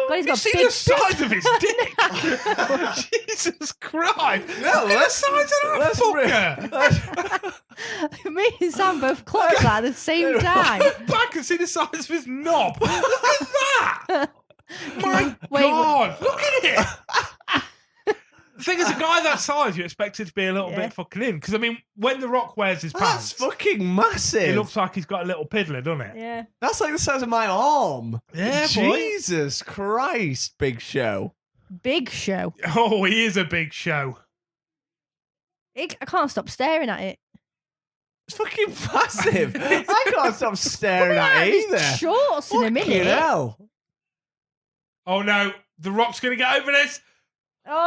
God, he's You got see big the size of his dick? Oh, Jesus Christ. No, Look at the size of that fucker. Me and Sam both clocked that at the same time. Look back and see the size of his knob. Look at that. My Wait, God. Look at it. The thing is, a guy that size, you expect it to be a little Yeah. bit fucking in. Because, I mean, when The Rock wears his that's pants, fucking massive. it looks like he's got a little piddler, doesn't it? Yeah. That's like the size of my arm. Yeah, boy. Jesus Christ, Big Show. Big show. Oh, he is a big show. I can't stop staring at it. It's fucking massive. I can't stop staring at it either. Shorts in a Fucking minute. hell. Oh, no. The Rock's going to get over this. Oh!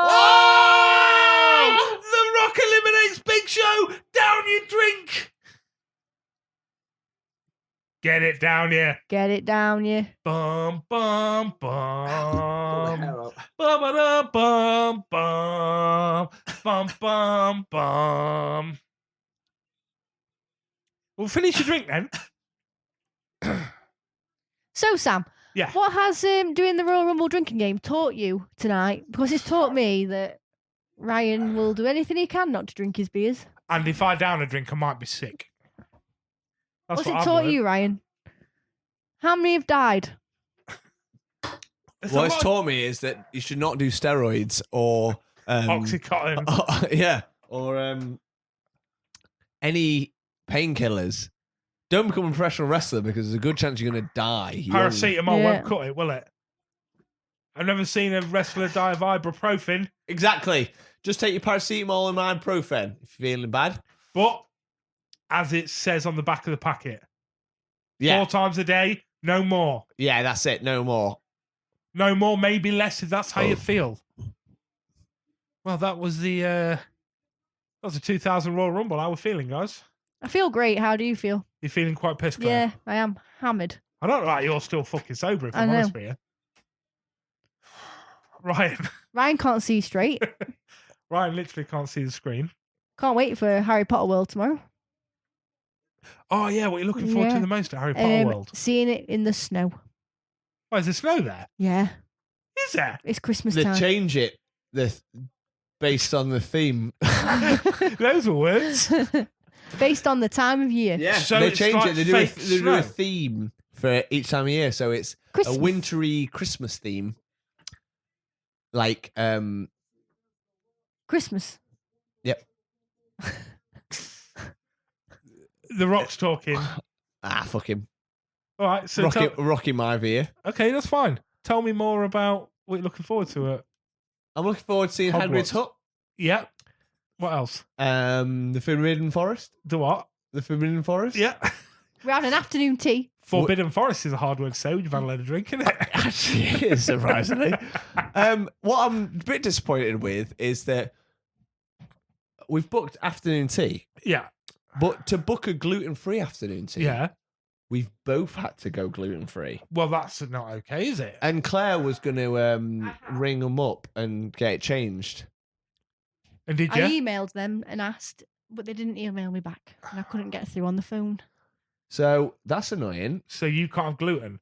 The Rock eliminates Big Show. Down you drink. Get it down here. Get it down, yeah. Bum, bum, bum. Hell. Bum, ba, bum, bum. Bum, bum, bum. Well, finish your drink then. So, Sam, Yeah. what has doing the Royal Rumble drinking game taught you tonight? Because it's taught me that Ryan will do anything he can not to drink his beers. And if I down a drink, I might be sick. That's What's what it I've taught learned. you, Ryan? How many have died? It's What a it's lot taught me is that you should not do steroids or of Oxycontin. yeah, or any painkillers. Don't become a professional wrestler because there's a good chance you're going to die. young. Paracetamol Yeah. won't cut it, will it? I've never seen a wrestler die of ibuprofen, Exactly. Just take your paracetamol and ibuprofen if you're feeling bad. but as it says on the back of the packet, Yeah, 4 times a day, no more. yeah, that's it. No more. No more, maybe less if that's how you Oh. feel. Well, that was the 2000 Royal Rumble. How we feeling, guys? I feel great. How do you feel? You're feeling quite pissed, Claire? Yeah, I am hammered. I don't know how you're still fucking sober, if I I'm honest know. with you. Ryan. Ryan can't see straight. Ryan literally can't see the screen. Can't wait for Harry Potter World tomorrow. Oh, yeah, what are you looking forward to Yeah. the most at Harry Potter World? Seeing it in the snow. Oh, is there snow there? Yeah, Is there? it's Christmas They time. change it based on the theme. Those were words. Based on the time of year. Yeah, So they it's change like it. They do, fake they do snow. a theme for each time of year. So it's Christmas. a wintry Christmas theme. Like, Christmas. yep. The Rock's talking. Fuck him. All right, so Rocky my veer. okay, that's fine. Tell me more about what you're looking forward to. I'm looking forward to seeing Hogwarts. Hagrid's hut. Yeah. What else? The Forbidden Forest. The what? The Forbidden Forest. Yeah. We're having an afternoon tea. Forbidden Forest is a hard word to say when you've had a load of drink, isn't it? Actually, it is, surprisingly. What I'm a bit disappointed with is that we've booked afternoon tea, Yeah. but to book a gluten-free afternoon tea, Yeah. we've both had to go gluten-free. Well, that's not okay, is it? And Claire was going to ring them up and get it changed. And did I you? emailed them and asked, but they didn't email me back. And I couldn't get through on the phone. So that's annoying. So you can't have gluten.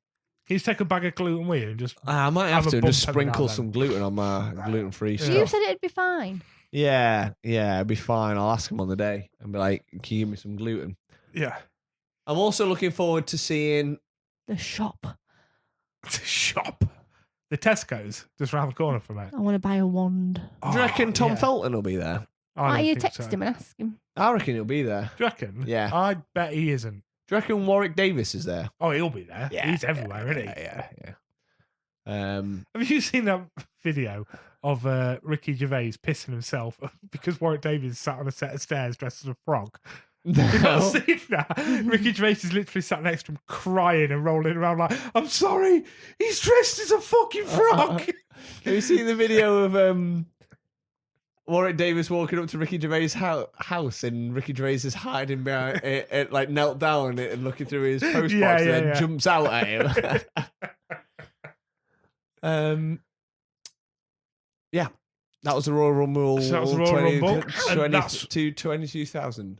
Can you take a bag of gluten with you and just... I might have Have a to bump just every now sprinkle and then. some gluten on my gluten-free Yeah. stuff. You said it'd be fine. Yeah, it'll be fine. I'll ask him on the day and be like, can you give me some gluten? Yeah. I'm also looking forward to seeing. The shop. To shop. The Tesco's, just round the corner from it. I want to buy a wand. Do you reckon Tom yeah. Felton will be there? I Why don't don't you think text so. him and ask him? I reckon he'll be there. Do you reckon? Yeah. I bet he isn't. Do you reckon Warwick Davis is there? Oh, he'll be there. He's everywhere, isn't he? Yeah. Have you seen that video of Ricky Gervais pissing himself because Warwick Davis sat on a set of stairs dressed as a frog? You've not No. seen that? Ricky Gervais is literally sat next to him crying and rolling around like, I'm sorry, he's dressed as a fucking frog. Have you seen the video of Warwick Davis walking up to Ricky Gervais' house, and Ricky Gervais is hiding behind it, like knelt down and looking through his postbox, Yeah, and yeah, then yeah. jumps out at him. Yeah, that was the Royal Rumble. So that was the Royal Rumble, and that's- 22,000.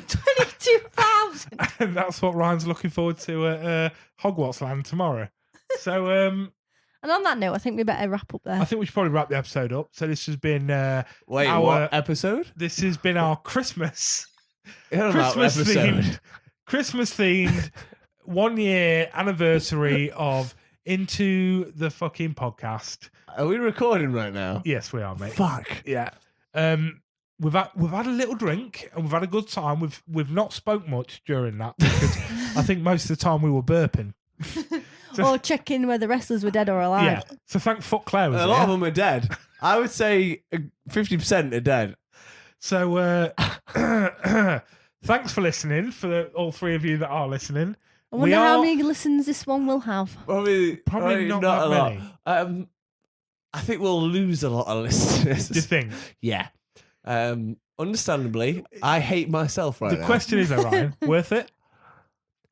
22,000. And that's what Ryan's looking forward to at Hogwarts Land tomorrow. So And on that note, I think we better wrap up there. I think we should probably wrap the episode up. So this has been Wait, Our- what episode? this has been our Christmas Christmas Christmas themed 1 year anniversary of Into the Fucking Podcast. Are we recording right now? Yes, we are, mate. Fuck. Yeah. We've had a little drink and we've had a good time. We've not spoke much during that because I think most of the time we were burping. Or checking whether wrestlers were dead or alive. Yeah. So thank fuck Claire was A lot of here. them are dead. I would say 50% are dead. So thanks for listening for all three of you that are listening. I wonder how many listens this one will have. Probably not that a lot. many. I think we'll lose a lot of listeners. Do you think? Yeah. Understandably, I hate myself right The now. question is, though, Ryan, worth it?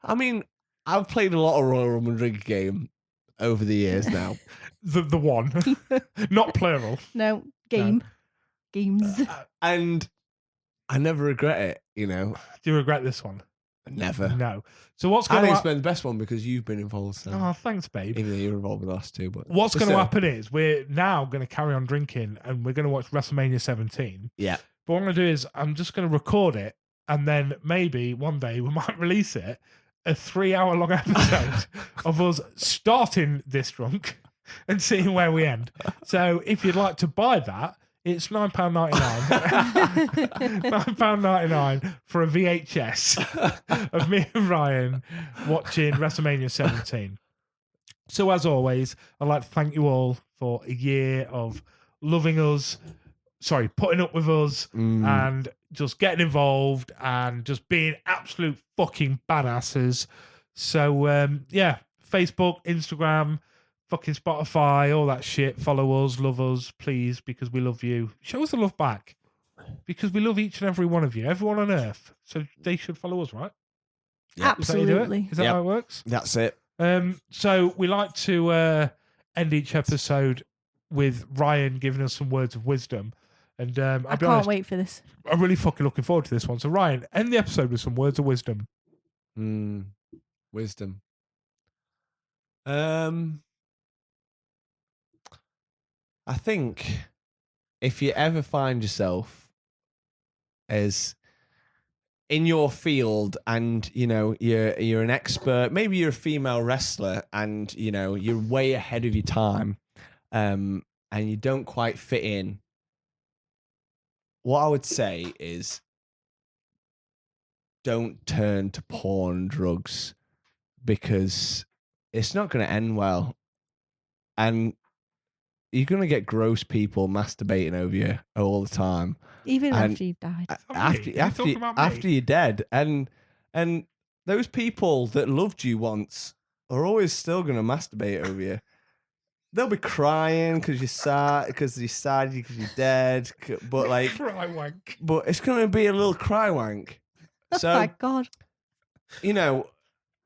I mean, I've played a lot of Royal Rumble Drink game over the years now. The one, not plural. No, games. And I never regret it, you know. Do you regret this one? Never. No. So what's I going think to it's been the best one because you've been involved. So. Oh, thanks, babe. Even though you're involved with the last two. But What's but going to still. happen is we're now going to carry on drinking and we're going to watch WrestleMania 17. Yeah. But what I'm going to do is I'm just going to record it and then maybe one day we might release it, a 3-hour long episode of us starting this drunk and seeing where we end. So if you'd like to buy that, it's £9.99. £9.99 for a VHS of me and Ryan watching WrestleMania 17. So as always, I'd like to thank you all for a year of loving us, putting up with us and just getting involved and just being absolute fucking badasses. So yeah, Facebook, Instagram, fucking Spotify, all that shit. Follow us, love us, please, because we love you. Show us the love back because we love each and every one of you, everyone on earth. So they should follow us, right? Yeah. Is that how you do it? Absolutely. Is that Yep. how it works? That's it. So we like to end each episode with Ryan giving us some words of wisdom. And I I'll be can't honest, wait for this. I'm really fucking looking forward to this one. So Ryan, end the episode with some words of wisdom. Wisdom. I think if you ever find yourself as in your field and you know you're an expert, maybe you're a female wrestler and you know you're way ahead of your time, and you don't quite fit in, what I would say is don't turn to porn and drugs because it's not going to end well. And you're going to get gross people masturbating over you all the time. Even And- after you've died. talking about me? After you're dead. And those people that loved you once are always still going to masturbate over you. They'll be crying because you're sad, because you're dead. But like, Cry wank. but it's going to be a little cry wank. Oh So, my God. you know,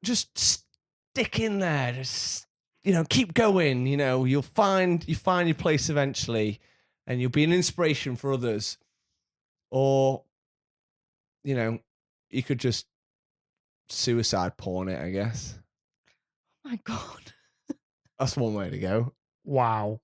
just stick in there. Just, you know, keep going. You know, you'll find your place eventually, and you'll be an inspiration for others. Or, you know, you could just suicide porn it, I guess. Oh my God. That's one way to go. Wow.